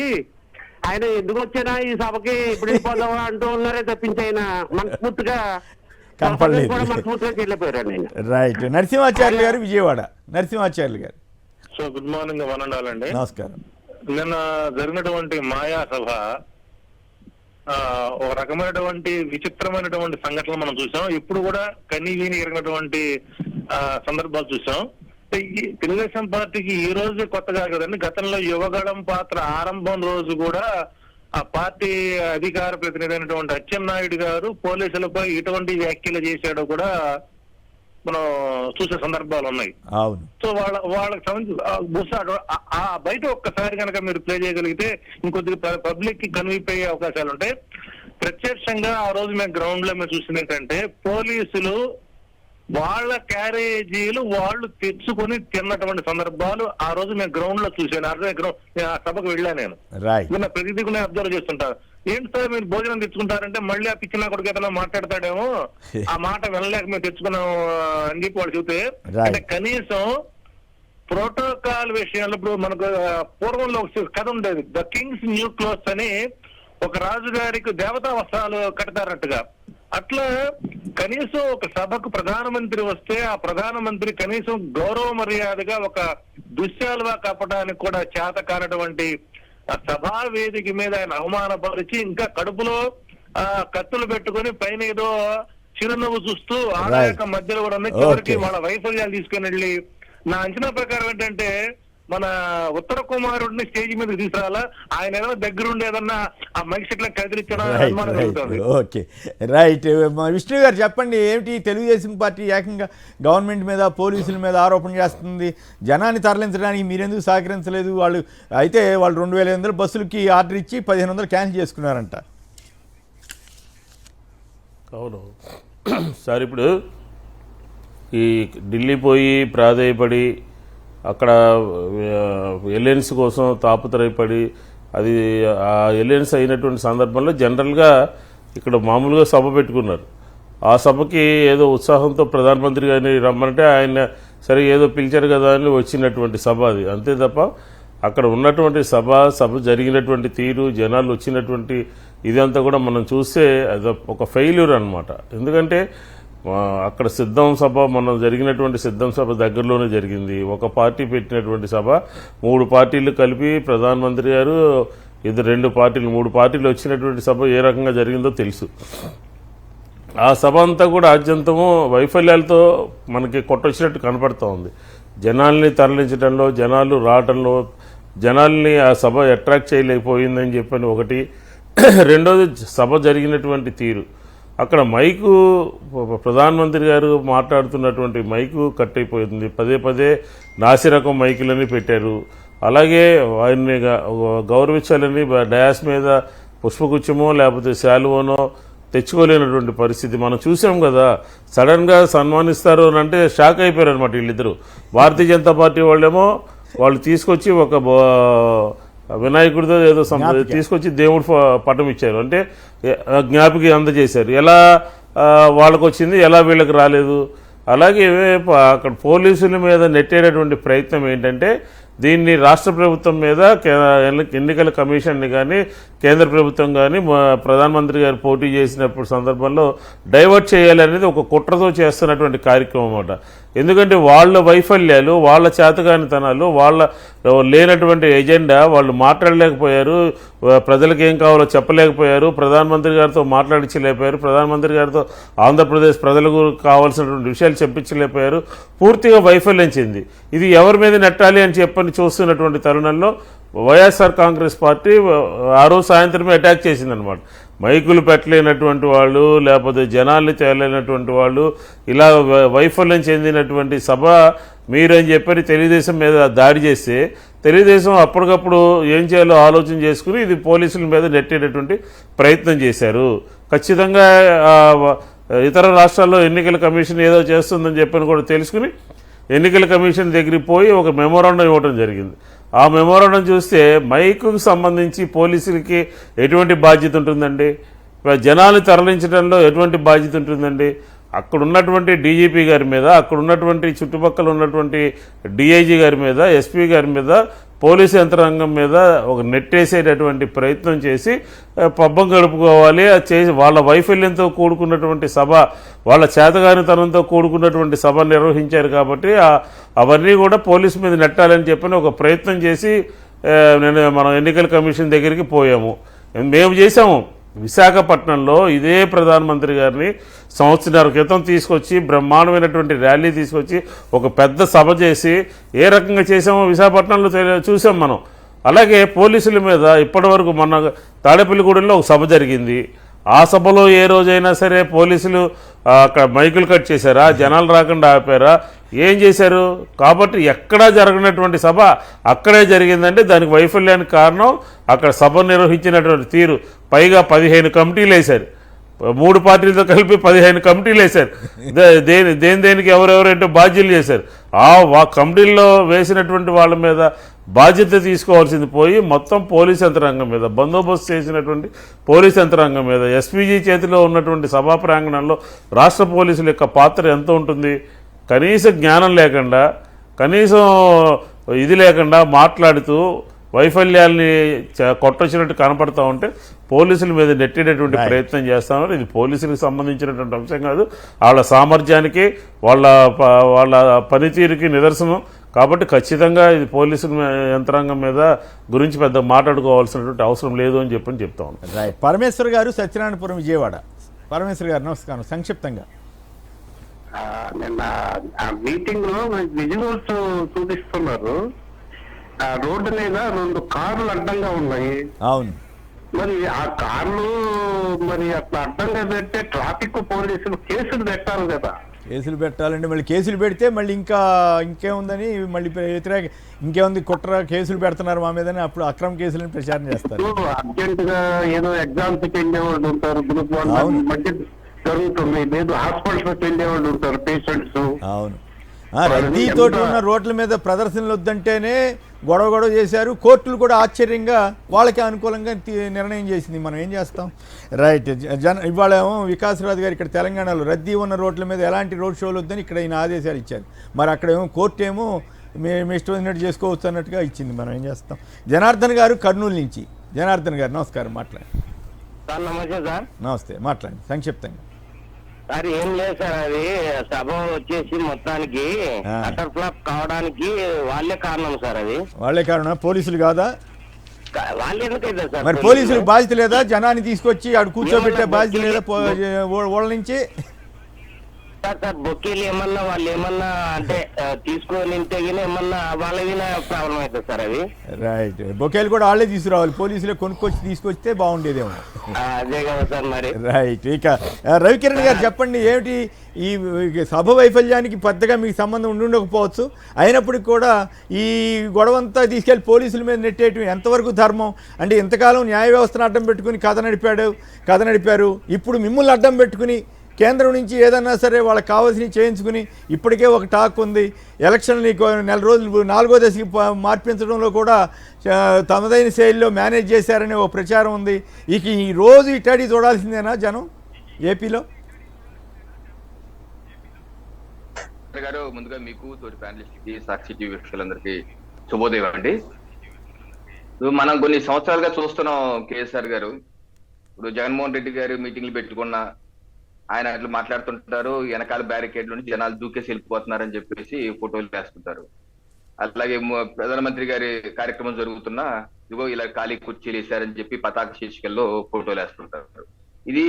Speaker 5: ఆయన ఎందుకు వచ్చానా ఈ సభకి ఇప్పుడు వెళ్ళిపోదామా అంటూ ఉన్నారే తప్పించి ఆయన మనస్ఫూర్తిగా
Speaker 1: కనపడలేదు.
Speaker 5: కూడా మనస్ఫూర్తిగా వెళ్ళిపోయారు ఆయన.
Speaker 1: రైట్. నరసింహాచార్యులు గారు, విజయవాడ నరసింహాచార్యులు గారు.
Speaker 6: సో గుడ్ మార్నింగ్ వనండాలండి.
Speaker 1: నమస్కారం.
Speaker 6: నిన్న జరిగినటువంటి మాయా సభ ఒక రకమైనటువంటి విచిత్రమైనటువంటి సంఘటనలు మనం చూసాం. ఇప్పుడు కూడా కన్నీవిని ఎరిగినటువంటి సందర్భాలు చూసాం. ఈ తెలుగుదేశం పార్టీకి ఈ రోజు కొత్తగా కదండి, గతంలో యువగళం పాత్ర ఆరంభం రోజు కూడా ఆ పార్టీ అధికార ప్రతినిధి అయినటువంటి అచ్చెన్నాయుడు గారు పోలీసులపై ఇటువంటి వ్యాఖ్యలు చేశాడో కూడా మనం చూసే సందర్భాలు ఉన్నాయి. సో వాళ్ళకి సంబంధించి బయట ఒక్కసారి కనుక మీరు ప్లే చేయగలిగితే ఇంకొద్దిగా పబ్లిక్ కి కన్వీప్ అయ్యే అవకాశాలు ఉంటాయి. ప్రత్యక్షంగా ఆ రోజు మేము గ్రౌండ్ లో మేము చూసింది ఏంటంటే పోలీసులు వాళ్ళ క్యారేజీలు వాళ్ళు తెచ్చుకొని తిన్నటువంటి సందర్భాలు ఆ రోజు మేము గ్రౌండ్ లో చూసాను. ఆ సభకు వెళ్ళాను నేను. నిన్న ప్రతిదీ కూడా అబ్జర్వ్ చేస్తుంటాను. ఏంటి సార్ మీరు భోజనం తెచ్చుకుంటారంటే మళ్ళీ ఆ పిచ్చిన కొడుకు ఏదైనా మాట్లాడతాడేమో, ఆ మాట వినలేక మేము తెచ్చుకున్నాం అని చెప్పి వాళ్ళు చెబితే, అంటే కనీసం ప్రోటోకాల్ విషయంలో ఇప్పుడు మనకు పూర్వంలో ఒక కథ ఉండేది, ద కింగ్స్ న్యూ క్లోత్స్ అని, ఒక రాజుగారికి దేవతా వస్త్రాలు కడతారట్టుగా. అట్లా కనీసం ఒక సభకు ప్రధానమంత్రి వస్తే ఆ ప్రధానమంత్రి కనీసం గౌరవ మర్యాదగా ఒక దుశ్శాలువా కప్పడానికి కూడా చేత కానటువంటి సభా వేదిక మీద ఆయన అవమానపరిచి ఇంకా కడుపులో కత్తులు పెట్టుకుని పైన ఏదో చిరునవ్వు చూస్తూ ఆడాయక మధ్యలో కూడా చివరికి వాళ్ళ వైఫల్యాలు తీసుకుని వెళ్ళి, నా అంచనా ప్రకారం ఏంటంటే మన ఉత్తర కుమారుడిని స్టేజ్ మీద తీసుకురాలా, ఆయన ఏదైనా దగ్గరుండి ఏదన్నా ఆ మైక్ సెట్ లో కదిలించడం.
Speaker 1: Okay, right. విష్ణు గారు చెప్పండి, ఏమిటి తెలుగుదేశం పార్టీ ఏకంగా గవర్నమెంట్ మీద పోలీసుల మీద ఆరోపణ చేస్తుంది, జనాన్ని తరలించడానికి మీరెందుకు సహకరించలేదు? వాళ్ళు 2500 బస్సులకి ఆర్డర్ ఇచ్చి 1500 క్యాన్సిల్ చేసుకున్నారంట.
Speaker 7: అవును సార్, ఇప్పుడు ఈ ఢిల్లీ పోయి ప్రాధేయపడి అక్కడ ఎలియన్స్ కోసం తాపత్రయపడి అది ఆ ఎలియన్స్ అయినటువంటి సందర్భంలో జనరల్గా ఇక్కడ మామూలుగా సభ పెట్టుకున్నారు. ఆ సభకి ఏదో ఉత్సాహంతో ప్రధానమంత్రి గారిని రమ్మంటే ఆయన సరే ఏదో పిలిచారు కదా అని వచ్చినటువంటి సభ అది, అంతే తప్ప అక్కడ ఉన్నటువంటి సభ జరిగినటువంటి తీరు, జనాలు వచ్చినటువంటి ఇదంతా కూడా మనం చూస్తే అది ఒక ఫెయిల్యూర్ అన్నమాట. ఎందుకంటే అక్కడ సిద్ధం సభ, మనం జరిగినటువంటి సిద్ధం సభ దగ్గరలోనే జరిగింది. ఒక పార్టీ పెట్టినటువంటి సభ, 3 పార్టీలు కలిపి ప్రధానమంత్రి గారు 2 పార్టీలు 3 పార్టీలు వచ్చినటువంటి సభ ఏ రకంగా జరిగిందో తెలుసు. ఆ సభ అంతా కూడా ఆద్యంతము వైఫల్యాలతో మనకి కొట్టొచ్చినట్టు కనపడుతూ ఉంది. జనాల్ని తరలించడంలో, జనాలు రావడంలో, జనాల్ని ఆ సభ అట్రాక్ట్ చేయలేకపోయిందని చెప్పని ఒకటి. రెండోది సభ జరిగినటువంటి తీరు, అక్కడ మైకు ప్రధానమంత్రి గారు మాట్లాడుతున్నటువంటి మైకు కట్ అయిపోయింది. పదే నాసిరకం మైకులని పెట్టారు. అలాగే ఆయన్ని గౌరవించాలని డయాస్ మీద పుష్పగుచ్చమో లేకపోతే శాలువనో తెచ్చుకోలేనటువంటి పరిస్థితి మనం చూసాం కదా. సడన్గా సన్మానిస్తారు అని అంటే షాక్ అయిపోయారు అనమాట వీళ్ళిద్దరూ. భారతీయ జనతా పార్టీ వాళ్ళేమో వాళ్ళు తీసుకొచ్చి ఒక వినాయకుడితో ఏదో తీసుకొచ్చి దేవుడు పటం ఇచ్చారు, అంటే జ్ఞాపిక అందజేశారు. ఎలా వాళ్ళకు వచ్చింది, ఎలా వీళ్ళకి రాలేదు? అలాగే అక్కడ పోలీసుల మీద నెట్టేటటువంటి ప్రయత్నం ఏంటంటే దీన్ని రాష్ట్ర ప్రభుత్వం మీద ఎన్నికల కమిషన్ని కానీ కేంద్ర ప్రభుత్వం కానీ ప్రధానమంత్రి గారు పోటీ చేసినప్పుడు సందర్భంలో డైవర్ట్ చేయాలి అనేది ఒక కుట్రతో చేస్తున్నటువంటి కార్యక్రమం అన్నమాట. ఎందుకంటే వాళ్ళ వైఫల్యాలు, వాళ్ళ చేతకానితనాలు, వాళ్ళ లేనటువంటి ఎజెండా, వాళ్ళు మాట్లాడలేకపోయారు, ప్రజలకు ఏం కావాలో చెప్పలేకపోయారు, ప్రధానమంత్రి గారితో మాట్లాడించలేకపోయారు, ప్రధానమంత్రి గారితో ఆంధ్రప్రదేశ్ ప్రజలకు కావాల్సినటువంటి విషయాలు చెప్పించలేకపోయారు, పూర్తిగా వైఫల్యం చెంది ఇది ఎవరి మీద నెట్టాలి అని చెప్పని చూస్తున్నటువంటి తరుణంలో వైఎస్ఆర్ కాంగ్రెస్ పార్టీ ఆ రోజు సాయంత్రమే అటాక్ చేసిందనమాట. మైకులు పెట్టలేనటువంటి వాళ్ళు, లేకపోతే జనాల్ని తేలేనటువంటి వాళ్ళు, ఇలా వైఫల్యం చెందినటువంటి సభ మీరని చెప్పని తెలుగుదేశం మీద దాడి చేస్తే తెలుగుదేశం అప్పటికప్పుడు ఏం చేయాలో ఆలోచన చేసుకుని ఇది పోలీసుల మీద నెట్టేటటువంటి ప్రయత్నం చేశారు. ఖచ్చితంగా ఇతర రాష్ట్రాల్లో ఎన్నికల కమిషన్ ఏదో చేస్తుందని చెప్పని కూడా తెలుసుకుని ఎన్నికల కమిషన్ దగ్గరికి పోయి ఒక మెమోరాండం ఇవ్వడం జరిగింది. ఆ మెమోరాండం చూస్తే మైకుకు సంబంధించి పోలీసులకి ఎటువంటి బాధ్యత ఉంటుందండి? జనాలు తరలించడంలో ఎటువంటి బాధ్యత ఉంటుందండి? అక్కడ ఉన్నటువంటి డీజీపీ గారి మీద, అక్కడ ఉన్నటువంటి చుట్టుపక్కల ఉన్నటువంటి డిఐజీ గారి మీద, ఎస్పీ గారి మీద, పోలీసు యంత్రాంగం మీద ఒక నెట్టేసేటటువంటి ప్రయత్నం చేసి పబ్బం గడుపుకోవాలి. అది చేసి వాళ్ళ వైఫల్యంతో కూడుకున్నటువంటి సభ, వాళ్ళ చేతగానితనంతో కూడుకున్నటువంటి సభ నిర్వహించారు కాబట్టి అవన్నీ కూడా పోలీసు మీద నెట్టాలని చెప్పని ఒక ప్రయత్నం చేసి మనం ఎన్నికల కమిషన్ దగ్గరికి పోయాము. మేము చేసాము. విశాఖపట్నంలో ఇదే ప్రధానమంత్రి గారిని సంవత్సరాల క్రితం తీసుకొచ్చి బ్రహ్మాండమైనటువంటి ర్యాలీ తీసుకొచ్చి ఒక పెద్ద సభ చేసి ఏ రకంగా చేసామో విశాఖపట్నంలో చూసాం మనం. అలాగే పోలీసుల మీద ఇప్పటివరకు మొన్న తాడేపల్లిగూడెంలో ఒక సభ జరిగింది. ఆ సభలో ఏ రోజైనా సరే పోలీసులు అక్కడ మైకులు కట్ చేశారా? జనాలు రాకుండా ఆపారా? ఏం చేశారు? కాబట్టి ఎక్కడా జరగనటువంటి సభ అక్కడే జరిగిందంటే దానికి వైఫల్యానికి కారణం అక్కడ సభ నిర్వహించినటువంటి తీరు. పైగా 15 కమిటీలు వేశారు. 3 పార్టీలతో కలిపి 15 కమిటీలు వేశారు. దేనికి ఎవరెవరంటే బాధ్యులు చేశారు. ఆ కమిటీల్లో వేసినటువంటి వాళ్ళ మీద బాధ్యత తీసుకోవాల్సింది పోయి మొత్తం పోలీస్ యంత్రాంగం మీద, బందోబస్తు చేసినటువంటి పోలీస్ యంత్రాంగం మీద, ఎస్పీజీ చేతిలో ఉన్నటువంటి సభా ప్రాంగణంలో రాష్ట్ర పోలీసుల యొక్క పాత్ర ఎంత ఉంటుంది? కనీస జ్ఞానం లేకుండా, కనీసం ఇది లేకుండా మాట్లాడుతూ వైఫల్యాల్ని కొట్టొచ్చినట్టు కనపడతా ఉంటే పోలీసుల మీద నెట్టేటటువంటి ప్రయత్నం చేస్తామని. ఇది పోలీసులకు సంబంధించినటువంటి అంశం కాదు, వాళ్ళ సామర్థ్యానికి వాళ్ళ పనితీరుకి నిదర్శనం. కాబట్టి ఖచ్చితంగా ఇది పోలీసుల యంత్రాంగం మీద గురించి పెద్ద మాట్లాడుకోవాల్సినటువంటి అవసరం లేదు అని చెప్తా ఉన్నాను.
Speaker 1: రైట్. పరమేశ్వర్ గారు, సత్యనారాయణపురం, విజయవాడ. పరమేశ్వర్ గారు నమస్కారం. సంక్షిప్తంగా
Speaker 5: నిన్న మీటింగ్ లో విజువల్స్ చూపిస్తున్నారు. రోడ్డు మీద 2 కార్లు అడ్డంగా ఉన్నాయి.
Speaker 1: అవును.
Speaker 5: మరి ఆ కార్లు మరి అట్లా అడ్డంగా పెడితే ట్రాఫిక్ పోలీసులు కేసులు పెట్టాలి కదా.
Speaker 1: కేసులు పెట్టాలండి. మళ్ళీ కేసులు పెడితే మళ్ళీ ఇంకేముందని మళ్ళీ వ్యతిరేక ఇంకేముంది కుట్ర కేసులు పెడుతున్నారు మా మీదని అప్పుడు అక్రమ కేసులను ప్రచారం చేస్తారు.
Speaker 5: అర్జెంట్ గా ఏదో ఎగ్జామ్స్ కి వెళ్ళేవాళ్ళు ఉంటారు, గ్రూప్ 1 మధ్య జరుగుతుంది, లేదు హాస్పిటల్కి వెళ్ళేవాళ్ళు ఉంటారు పేషెంట్స్.
Speaker 1: అవును. రద్దీతోటి ఉన్న రోడ్ల మీద ప్రదర్శనలు వద్దంటేనే గొడవ చేశారు. కోర్టులు కూడా ఆశ్చర్యంగా వాళ్ళకి అనుకూలంగా నిర్ణయం చేసింది. మనం ఏం చేస్తాం? రైట్. ఇవాళ ఏమో వికాసరాజు గారు ఇక్కడ తెలంగాణలో రద్దీ ఉన్న రోడ్ల మీద ఎలాంటి రోడ్ షోలు వద్దని ఇక్కడ ఈయన ఆదేశాలు ఇచ్చారు. మరి అక్కడేమో కోర్టు ఏమో మేము ఇష్టం వచ్చినట్టు చేసుకోవచ్చు అన్నట్టుగా ఇచ్చింది. మనం ఏం చేస్తాం? జనార్దన్ గారు కర్నూలు నుంచి. జనార్దన్ గారు నమస్కారం, మాట్లాడండి.
Speaker 5: నమస్తే సార్.
Speaker 1: నమస్తే, మాట్లాడండి సంక్షిప్తంగా.
Speaker 5: సార్ ఏం లేదు సార్, అది సభ వచ్చేసి మొత్తానికి అటర్ ఫ్లాప్ కావడానికి వాళ్ళే కారణం సార్. అది
Speaker 1: వాళ్ళే కారణం, పోలీసులు కాదా?
Speaker 5: వాళ్ళు ఎందుకైతే సార్?
Speaker 1: మరి పోలీసులకు బాధ్యత లేదా? జనాన్ని తీసుకొచ్చి ఆడు కూర్చోబెట్టే బాధ్యత లేదా వాళ్ళ నుంచి?
Speaker 5: సార్ బొక్కీలు ఏమన్నా వాళ్ళు ఏమన్నా అంటే తీసుకొని ఏమన్నా వాళ్ళ ప్రాబ్లం అవుతుంది సార్. అది
Speaker 1: రైట్. బొకేలు కూడా వాళ్ళే తీసుకురావాలి, పోలీసులే కొనుక్కొచ్చి తీసుకొస్తే బాగుండేదేమో.
Speaker 5: అదే కదా సార్ మరి.
Speaker 1: రైట్. ఇక రవికిరణ్ గారు చెప్పండి, ఏమిటి ఈ సభ వైఫల్యానికి పెద్దగా మీకు సంబంధం ఉండకపోవచ్చు, అయినప్పటికీ కూడా ఈ గొడవంతా తీసుకెళ్లి పోలీసుల మీద నెట్టేయటం ఎంతవరకు ధర్మం? అంటే ఇంతకాలం న్యాయ వ్యవస్థను అడ్డం పెట్టుకుని కథ నడిపారు, ఇప్పుడు మిమ్మల్ని అడ్డం పెట్టుకుని కేంద్రం నుంచి ఏదన్నా సరే వాళ్ళకి కావాల్సినవి చేయించుకుని ఇప్పటికే ఒక టాక్ ఉంది. ఎలక్షన్లు నెల రోజులు 4వ దశకి మార్పించడంలో కూడా తమదైన శైలిలో మేనేజ్ చేశారనే ఒక ప్రచారం ఉంది. ఇక ఈ రోజు ఇటాడీ చూడాల్సిందేనా జనం ఏపీలో?
Speaker 8: గారు ముందుగా మీకు తోటి ప్యానలిస్ట్ కి సాక్షి టీవీ వీక్షకులందరికీ శుభోదయం అండి. మనం కొన్ని సంవత్సరాలుగా చూస్తున్నాం కేసీఆర్ గారు. ఇప్పుడు జగన్మోహన్ రెడ్డి గారు మీటింగ్లు పెట్టుకున్న ఆయన అట్లా మాట్లాడుతుంటారు, వెనకాల బ్యారికేడ్ నుండి జనాలు దూకేసి వెళ్ళిపోతున్నారని చెప్పేసి ఫోటోలు వేస్తుంటారు. అలాగే ప్రధానమంత్రి గారి కార్యక్రమం జరుగుతున్నా ఇదిగో ఇలా ఖాళీ కుర్చీలు వేశారని చెప్పి పతాక శీర్షికల్లో ఫోటోలు వేస్తుంటారు. ఇది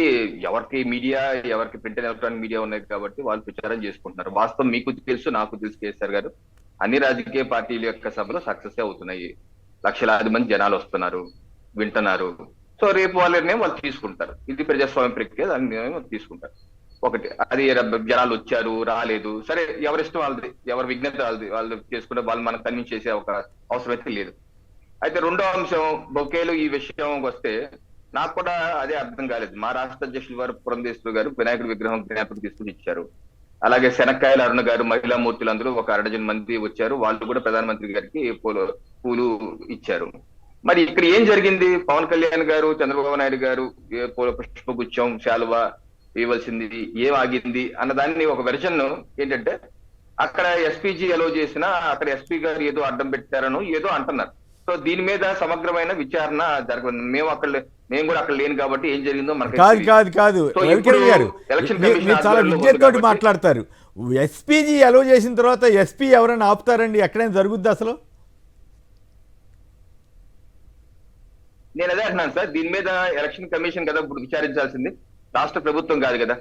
Speaker 8: ఎవరికి మీడియా, ఎవరికి ప్రింట్ అండ్ ఎలక్ట్రానిక్ మీడియా ఉన్నాయి కాబట్టి వాళ్ళు ప్రచారం చేసుకుంటున్నారు. వాస్తవం మీకు తెలుసు, నాకు తెలుసు, కేసీఆర్ గారు అన్ని రాజకీయ పార్టీల యొక్క సభలో సక్సెస్ అవుతున్నాయి. లక్షలాది మంది జనాలు వస్తున్నారు, వింటున్నారు. సో రేపు వాళ్ళ నిర్ణయం వాళ్ళు తీసుకుంటారు. ఇది ప్రజాస్వామ్య ప్రక్రియ, దాని నిర్ణయం తీసుకుంటారు. ఒకటి అది జనాలు వచ్చారు రాలేదు, సరే ఎవరిష్టం వాళ్ళది, ఎవరి విజ్ఞత వాళ్ళది, వాళ్ళు చేసుకుంటే వాళ్ళు మనకు కన్విన్స్ చేసే ఒక అవసరం అయితే లేదు. అయితే రెండో అంశం బొకేలు ఈ విషయం వస్తే నాకు కూడా అదే అర్థం కాలేదు. మా రాష్ట్ర అధ్యక్షులు వారు పురంధేశ్వరి గారు వినాయకుడి విగ్రహం జ్ఞాపకం తీసుకుని ఇచ్చారు. అలాగే శనక్కాయల అరుణ గారు, మహిళా మూర్తులందరూ ఒక 1.5 మంది వచ్చారు. వాళ్ళు కూడా ప్రధానమంత్రి గారికి పూలు ఇచ్చారు. మరి ఇక్కడ ఏం జరిగింది? పవన్ కళ్యాణ్ గారు, చంద్రబాబు నాయుడు గారు పుష్పగుచ్చం, శాలువా ఇవ్వాల్సింది ఏం ఆగింది అన్న దాన్ని ఒక వెర్షన్ ఏంటంటే, అక్కడ ఎస్పీజీ అలో చేసినా అక్కడ ఎస్పీ గారు ఏదో అడ్డం పెట్టారనో ఏదో అంటున్నారు. సో దీని మీద సమగ్రమైన విచారణ జరగదు. మేము కూడా అక్కడ లేను కాబట్టి ఏం జరిగిందో మనకి
Speaker 1: కాదు రవికిరణ్ గారు, మీరు చాలా విద్యతోటి మాట్లాడతారు. ఎస్పీజీ అలో చేసిన తర్వాత ఎస్పీ ఎవరైనా ఆపుతారండి? ఎక్కడైనా జరుగుద్ది అసలు?
Speaker 8: నేను అదే అంటున్నాను సార్, దీని మీద ఎలక్షన్ కమిషన్ కదా ఇప్పుడు విచారించాల్సింది, రాష్ట్ర ప్రభుత్వం కాదు కదా.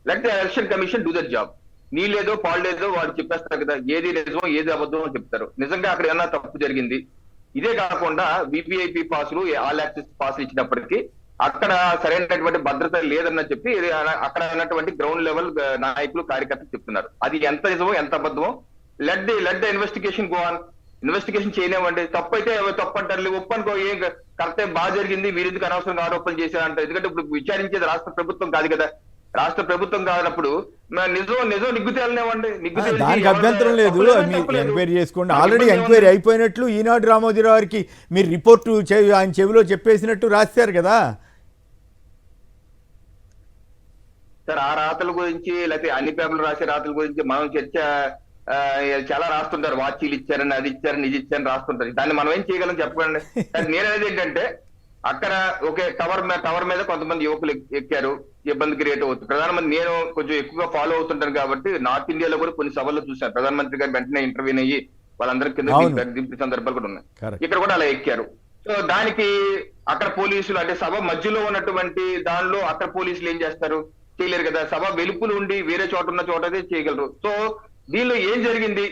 Speaker 8: Let the election commission do that job. నీళ్ళేదో పాడలేదో వాడు చెప్పేస్తారు కదా, ఏది నిజమో ఏది అబద్ధమో చెప్తారు. నిజంగా అక్కడ ఏమన్నా తప్పు జరిగింది. ఇదే కాకుండా విపిఐపి పాసులు, ఆల్ యాక్సెస్ పాసులు ఇచ్చినప్పటికీ అక్కడ సరైనటువంటి భద్రత లేదన్న చెప్పి అక్కడ ఉన్నటువంటి గ్రౌండ్ లెవెల్ నాయకులు, కార్యకర్తలు చెప్తున్నారు. అది ఎంత నిజమో ఎంత అబద్ధమో let the investigation go on. Investigation చేయలేమండి. తప్పు అయితే తప్పు అంటారు, ఒప్పు అనుకో ఏం కరెక్టే బాగా జరిగింది, మీరు ఎందుకు అనవసరంగా ఆరోపణలు చేశారంటారు. ఎందుకంటే ఇప్పుడు విచారించేది రాష్ట్ర ప్రభుత్వం కాదు కదా. రాష్ట్ర ప్రభుత్వం కానప్పుడు నిజం నిగ్గు తేలనేవ్వండి.
Speaker 1: దానికి అభ్యంతరం లేదు, మీరు ఎంక్వైరీ చేసుకోండి. ఆల్రెడీ ఎంక్వైరీ అయిపోయినట్లు ఈనాడు రామోజీరావు గారికి మీరు రిపోర్టు ఆయన చెవిలో చెప్పేసినట్టు రాశారు కదా
Speaker 8: సార్. ఆ రాతల గురించి లేకపోతే అన్ని పేపర్లు రాసే రాతల గురించి మనం చర్చ చాలా రాస్తుంటారు. వాచీలు ఇచ్చారని, అది ఇచ్చారని, ఇది ఇచ్చారని రాస్తుంటారు. దాన్ని మనం ఏం చేయగలం చెప్పండి. నేననేది ఏంటంటే, అక్కడ ఒకే టవర్ మీద కొంతమంది యువకులు ఎక్కారు, ఇబ్బంది క్రియేట్ అవుతుంది. ప్రధానమంత్రి, నేను కొంచెం ఎక్కువగా ఫాలో అవుతుంటాను కాబట్టి నార్త్ ఇండియాలో కూడా కొన్ని సభల్లో చూశాను. ప్రధానమంత్రి గారు వెంటనే ఇంటర్వ్యూన్ అయ్యి వాళ్ళందరి కింద దింపిన సందర్భాలు కూడా ఉన్నాయి. ఇక్కడ కూడా అలా ఎక్కారు. సో దానికి అక్కడ పోలీసులు, అంటే సభ మధ్యలో ఉన్నటువంటి దానిలో అక్కడ పోలీసులు ఏం చేస్తారు? చేయలేరు కదా. సభ వెలుపులు ఉండి వేరే చోట ఉన్న చోట అయితే చేయగలరు. సో దీనిలో ఏం జరిగింది?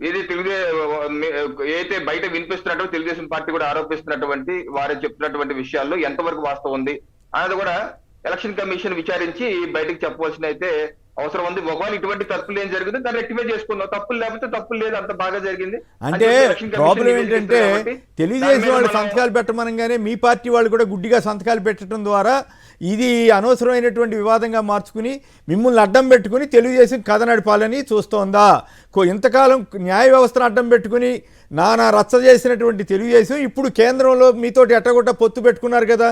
Speaker 8: ఏదైతే బయట వినిపిస్తున్నట్టు తెలుగుదేశం పార్టీ కూడా ఆరోపిస్తున్నటువంటి వారు చెప్తున్నటువంటి విషయాల్లో ఎంతవరకు వాస్తవం ఉంది అన్నది కూడా ఎలక్షన్ కమిషన్ విచారించి బయటకు చెప్పవలసిన అయితే అవసరం ఉంది. ఒకవేళ ఇటువంటి తప్పులు ఏం జరిగింది దాన్ని రెక్టిఫై చేసుకుందాం. తప్పులు లేకపోతే తప్పులు లేదు, అంత బాగా జరిగింది.
Speaker 1: అంటే ప్రాబ్లం ఏంటంటే, తెలుగుదేశం వాళ్ళు సంతకాలు పెట్టమనగానే మీ పార్టీ వాళ్ళు కూడా గుడ్డిగా సంతకాలు పెట్టడం ద్వారా ఇది అనవసరమైనటువంటి వివాదంగా మార్చుకుని మిమ్మల్ని అడ్డం పెట్టుకుని తెలుగుదేశం కథ నడపాలని చూస్తోందా? ఇంతకాలం న్యాయ వ్యవస్థను అడ్డం పెట్టుకుని నానా రచ్చ చేసినటువంటి తెలుగుదేశం ఇప్పుడు కేంద్రంలో మీతోటి ఎట్టగొట్ట పొత్తు పెట్టుకున్నారు కదా.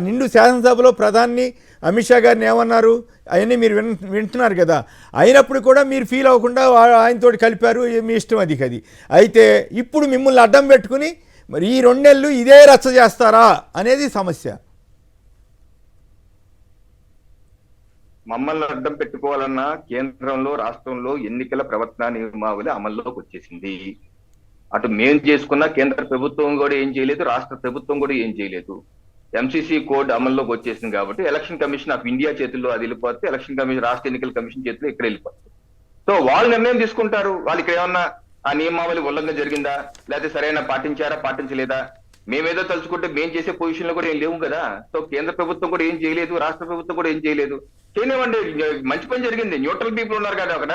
Speaker 1: నిండు శాసనసభలో ప్రధాని అమిత్ షా గారిని ఏమన్నారు అవన్నీ మీరు వింటున్నారు కదా. అయినప్పుడు కూడా మీరు ఫీల్ అవ్వకుండా ఆయనతోటి కలిపారు, మీ ఇష్టం అది. అయితే ఇప్పుడు మిమ్మల్ని అడ్డం పెట్టుకుని మరి ఈ 2 నెలలు ఇదే రచ్చ చేస్తారా అనేది సమస్య.
Speaker 8: మమ్మల్ని అడ్డం పెట్టుకోవాలన్నా కేంద్రంలో, రాష్ట్రంలో ఎన్నికల ప్రవర్తన నియమావళి అమల్లోకి వచ్చేసింది. అటు మేము చేసుకున్న కేంద్ర ప్రభుత్వం కూడా ఏం చేయలేదు, రాష్ట్ర ప్రభుత్వం కూడా ఏం చేయలేదు. ఎంసీసీ కోడ్ అమల్లోకి వచ్చేసింది కాబట్టి ఎలక్షన్ కమిషన్ ఆఫ్ ఇండియా చేతుల్లో అది వెళ్ళిపోతే, ఎలక్షన్ కమిషన్, రాష్ట్ర ఎన్నికల కమిషన్ చేతుల్లో ఇక్కడ వెళ్ళిపోతుంది. సో వాళ్ళు నిర్ణయం తీసుకుంటారు. వాళ్ళకి ఏమన్నా ఆ నియమావళి ఉల్లంఘన జరిగిందా, లేకపోతే సరైన పాటించారా, పాటించలేదా, మేమేదో తలుచుకుంటే మేము చేసే పొజిషన్ లో కూడా ఏం లేవు కదా. సో కేంద్ర ప్రభుత్వం కూడా ఏం చేయలేదు, రాష్ట్ర ప్రభుత్వం కూడా ఏం చేయలేదు. చేయనివ్వండి, మంచి పని జరిగింది. న్యూట్రల్ పీపుల్ ఉన్నారు కదా అక్కడ,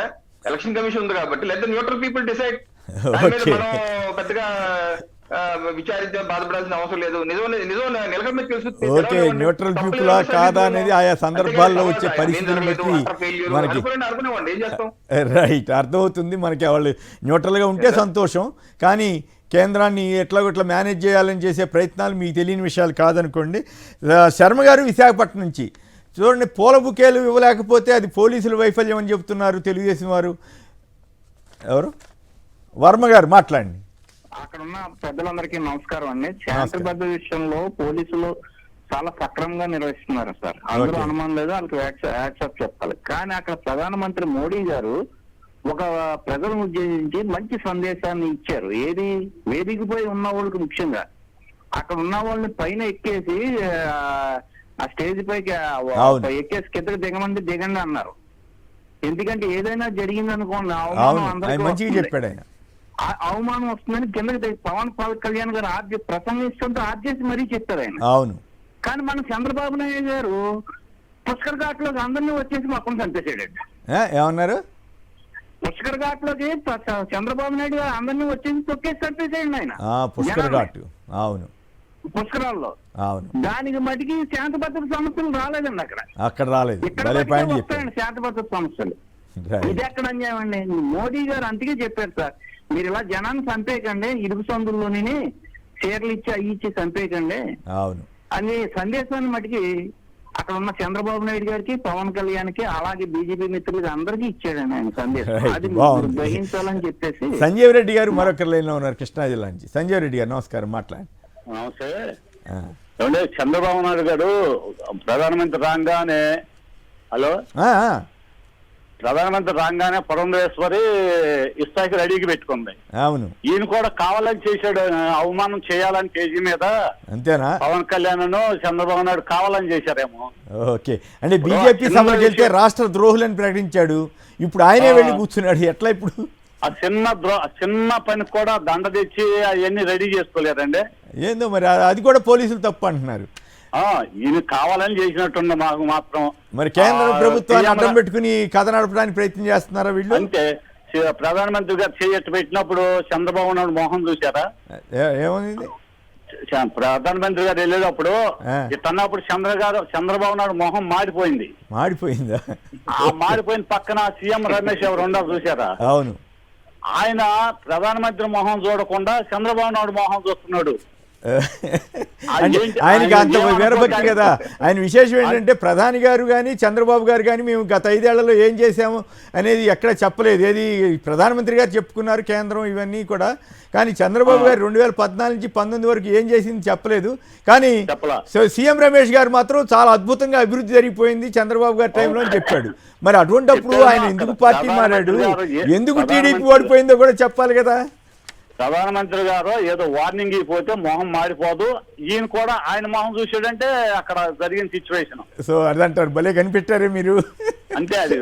Speaker 8: ఎలక్షన్ కమిషన్ ఉంది కాబట్టి let the neutral people decide. మనం పెద్దగా విచారించే బాధపడాల్సిన అవసరం లేదు. నిజం నిలకడ మీద తెలుసు.
Speaker 1: ఓకే, న్యూట్రల్ పీపుల్ కాదా అనేది ఆయా సందర్భాల్లో వచ్చే పరిస్థితులను బట్టి మనకి
Speaker 8: అనుకునేవాడి ఏం చేస్తాం.
Speaker 1: రైట్, అర్థమవుతుంది. మనకి వాళ్ళు న్యూట్రల్గా ఉంటే సంతోషం, కానీ కేంద్రాన్ని ఎట్లా మేనేజ్ చేయాలని చేసే ప్రయత్నాలు మీకు తెలియని విషయాలు కాదనుకోండి. శర్మ గారు విశాఖపట్నం నుంచి చూడండి, పూల బుకేలు ఇవ్వలేకపోతే అది పోలీసుల వైఫల్యం అని చెప్తున్నారు తెలుగుదేశం వారు. ఎవరు? వర్మ గారు మాట్లాడండి.
Speaker 9: అక్కడ ఉన్న పెద్దలందరికీ నమస్కారం అండి. శాంతిబద్ధ విషయంలో పోలీసులు చాలా సక్రమంగా నిర్వహిస్తున్నారు సార్, అందరూ అనుమానం లేదు, వాళ్ళకి యాక్సెప్ట్ చెప్పాలి. కానీ అక్కడ ప్రధానమంత్రి మోడీ గారు ఒక ప్రజలను ఉద్దేశించి మంచి సందేశాన్ని ఇచ్చారు. ఏది? వేదికపై ఉన్న వాళ్ళకి, ముఖ్యంగా అక్కడ ఉన్న వాళ్ళని పైన ఎక్కేసి ఆ స్టేజ్ పైకి ఎక్కేసి కిందకి దిగండి అన్నారు. ఎందుకంటే ఏదైనా జరిగింది అనుకోండి, అవమానం వస్తుందని కిందకి పవన్ కళ్యాణ్ గారు ప్రసంగిస్తుంటే ఆర్జేసి మరీ చెప్పారు ఆయన.
Speaker 1: అవును.
Speaker 9: కానీ మన చంద్రబాబు నాయుడు గారు పుష్కర్ ఘాట్ లోకి అందరినీ వచ్చేసి మొత్తం చంపేసాడండి.
Speaker 1: ఏమన్నారు?
Speaker 9: పుష్కర్ ఘాట్ లోకి చంద్రబాబు నాయుడు గారు అందరినీ వచ్చేసి తొక్కేసి చంపేసాడండి ఆయన.
Speaker 1: పుష్కర్ ఘాట్. అవును.
Speaker 9: పుష్కరాల్లో.
Speaker 1: అవును,
Speaker 9: దానికి మటుకి శాంతి భద్రత సమస్యలు రాలేదండి అక్కడ.
Speaker 1: అక్కడ రాలేదు.
Speaker 9: ఇక్కడ
Speaker 1: భలే
Speaker 9: మటుకే
Speaker 1: పాయింట్
Speaker 9: వస్తాయండి
Speaker 1: చెప్పారు.
Speaker 9: శాంతి భద్రత సమస్యలు.
Speaker 1: Right.
Speaker 9: ఇది ఎక్కడ అన్యాయం అండి? మోడీ గారు అందుకే చెప్పారు సార్, మీరు ఇలా జనాన్ని చంపేయకండి, ఇరుగు సందుల్లోని చీరలు ఇచ్చి అవి ఇచ్చి చంపేయకండి
Speaker 1: అవును,
Speaker 9: అని సందేశాన్ని మటుకి అక్కడ ఉన్న చంద్రబాబు నాయుడు గారికి, పవన్ కళ్యాణ్కి, అలాగే బీజేపీ మిత్రులకి అందరికీ ఇచ్చాడండి ఆయన సందేశం.
Speaker 1: Right.
Speaker 9: అది
Speaker 1: బాగుంది.
Speaker 9: గ్రహించాలని చెప్పేసి.
Speaker 1: సంజీవ్ రెడ్డి గారు మరొక లైన్లో ఉన్నారు కృష్ణా జిల్లా నుంచి. సంజీవ్ రెడ్డి గారు నమస్కారం, మాట్లాడండి.
Speaker 10: నమస్తే. ఏమంటే చంద్రబాబు నాయుడు గారు ప్రధానమంత్రి రాగానే, హలో, ప్రధానమంత్రి రాగానే పురంధరేశ్వరి ఇస్తాకి రెడీకి పెట్టుకుంది.
Speaker 1: అవును,
Speaker 10: ఈయన కూడా కావాలని చేశాడు, అవమానం చేయాలని కేజీ మీద.
Speaker 1: అంతేనా?
Speaker 10: పవన్ కళ్యాణ్ చంద్రబాబు నాయుడు కావాలని చేశారేమో.
Speaker 1: ఓకే, అంటే బీజేపీ సభలకు వెళ్తే రాష్ట్ర ద్రోహులని ప్రకటించాడు, ఇప్పుడు ఆయనే వెళ్ళి కూర్చున్నాడు, ఎట్లా ఇప్పుడు?
Speaker 10: ఆ చిన్న పని కూడా దండ తెచ్చి అవన్నీ రెడీ చేసుకోలేదండి.
Speaker 1: ఏందో మరి అది కూడా పోలీసులు తప్పు అంటున్నారు.
Speaker 10: ఈయన కావాలని చేసినట్టుంది మాకు మాత్రం.
Speaker 1: మరి కేంద్ర ప్రభుత్వాన్ని అడ్డం పెట్టుకుని కథ నడపడానికి ప్రయత్నం చేస్తున్నారా వీళ్ళు?
Speaker 10: అంటే ప్రధానమంత్రి గారు చేయట్టు పెట్టినప్పుడు చంద్రబాబు నాయుడు మోహన్ చూసారా?
Speaker 1: ఏమైంది?
Speaker 10: ప్రధానమంత్రి గారు వెళ్ళేటప్పుడు ఇట్టన్నప్పుడు చంద్రబాబు నాయుడు మొహం మాడిపోయింది.
Speaker 1: మాడిపోయిందా?
Speaker 10: ఆ మాడిపోయిన పక్కన సీఎం రమేష్ ఎవరు ఉన్నారు చూసారా?
Speaker 1: అవును,
Speaker 10: ఆయన ప్రధానమంత్రి మొహం చూడకుండా చంద్రబాబు నాయుడు మొహం చూస్తున్నాడు.
Speaker 1: అంటే ఆయనకి అంత వీరభక్తి కదా. ఆయన విశేషం ఏంటంటే ప్రధాని గారు కానీ చంద్రబాబు గారు కానీ మేము గత 5 ఏళ్లలో ఏం చేశాము అనేది ఎక్కడ చెప్పలేదు. ఏది ప్రధానమంత్రి గారు చెప్పుకున్నారు కేంద్రం ఇవన్నీ కూడా, కానీ చంద్రబాబు గారు 2014 నుంచి 19 వరకు ఏం చేసింది చెప్పలేదు. కానీ సీఎం రమేష్ గారు మాత్రం చాలా అద్భుతంగా అభివృద్ధి జరిగిపోయింది చంద్రబాబు గారి టైంలో అని చెప్పాడు. మరి అటువంటిప్పుడు ఆయన ఎందుకు పార్టీ మారాడు, ఎందుకు టీడీపీ ఓడిపోయిందో కూడా చెప్పాలి కదా.
Speaker 10: ప్రధానమంత్రి గారు ఏదో వార్నింగ్ ఇవ్వకపోతే మొహం మాడిపోదు, ఈయన కూడా ఆయన మొహం చూసాడంటే అక్కడ జరిగిన సిచ్యువేషన్.
Speaker 1: సో అదంటారు, భలే కనిపెట్టారే మీరు.
Speaker 10: అంటే అది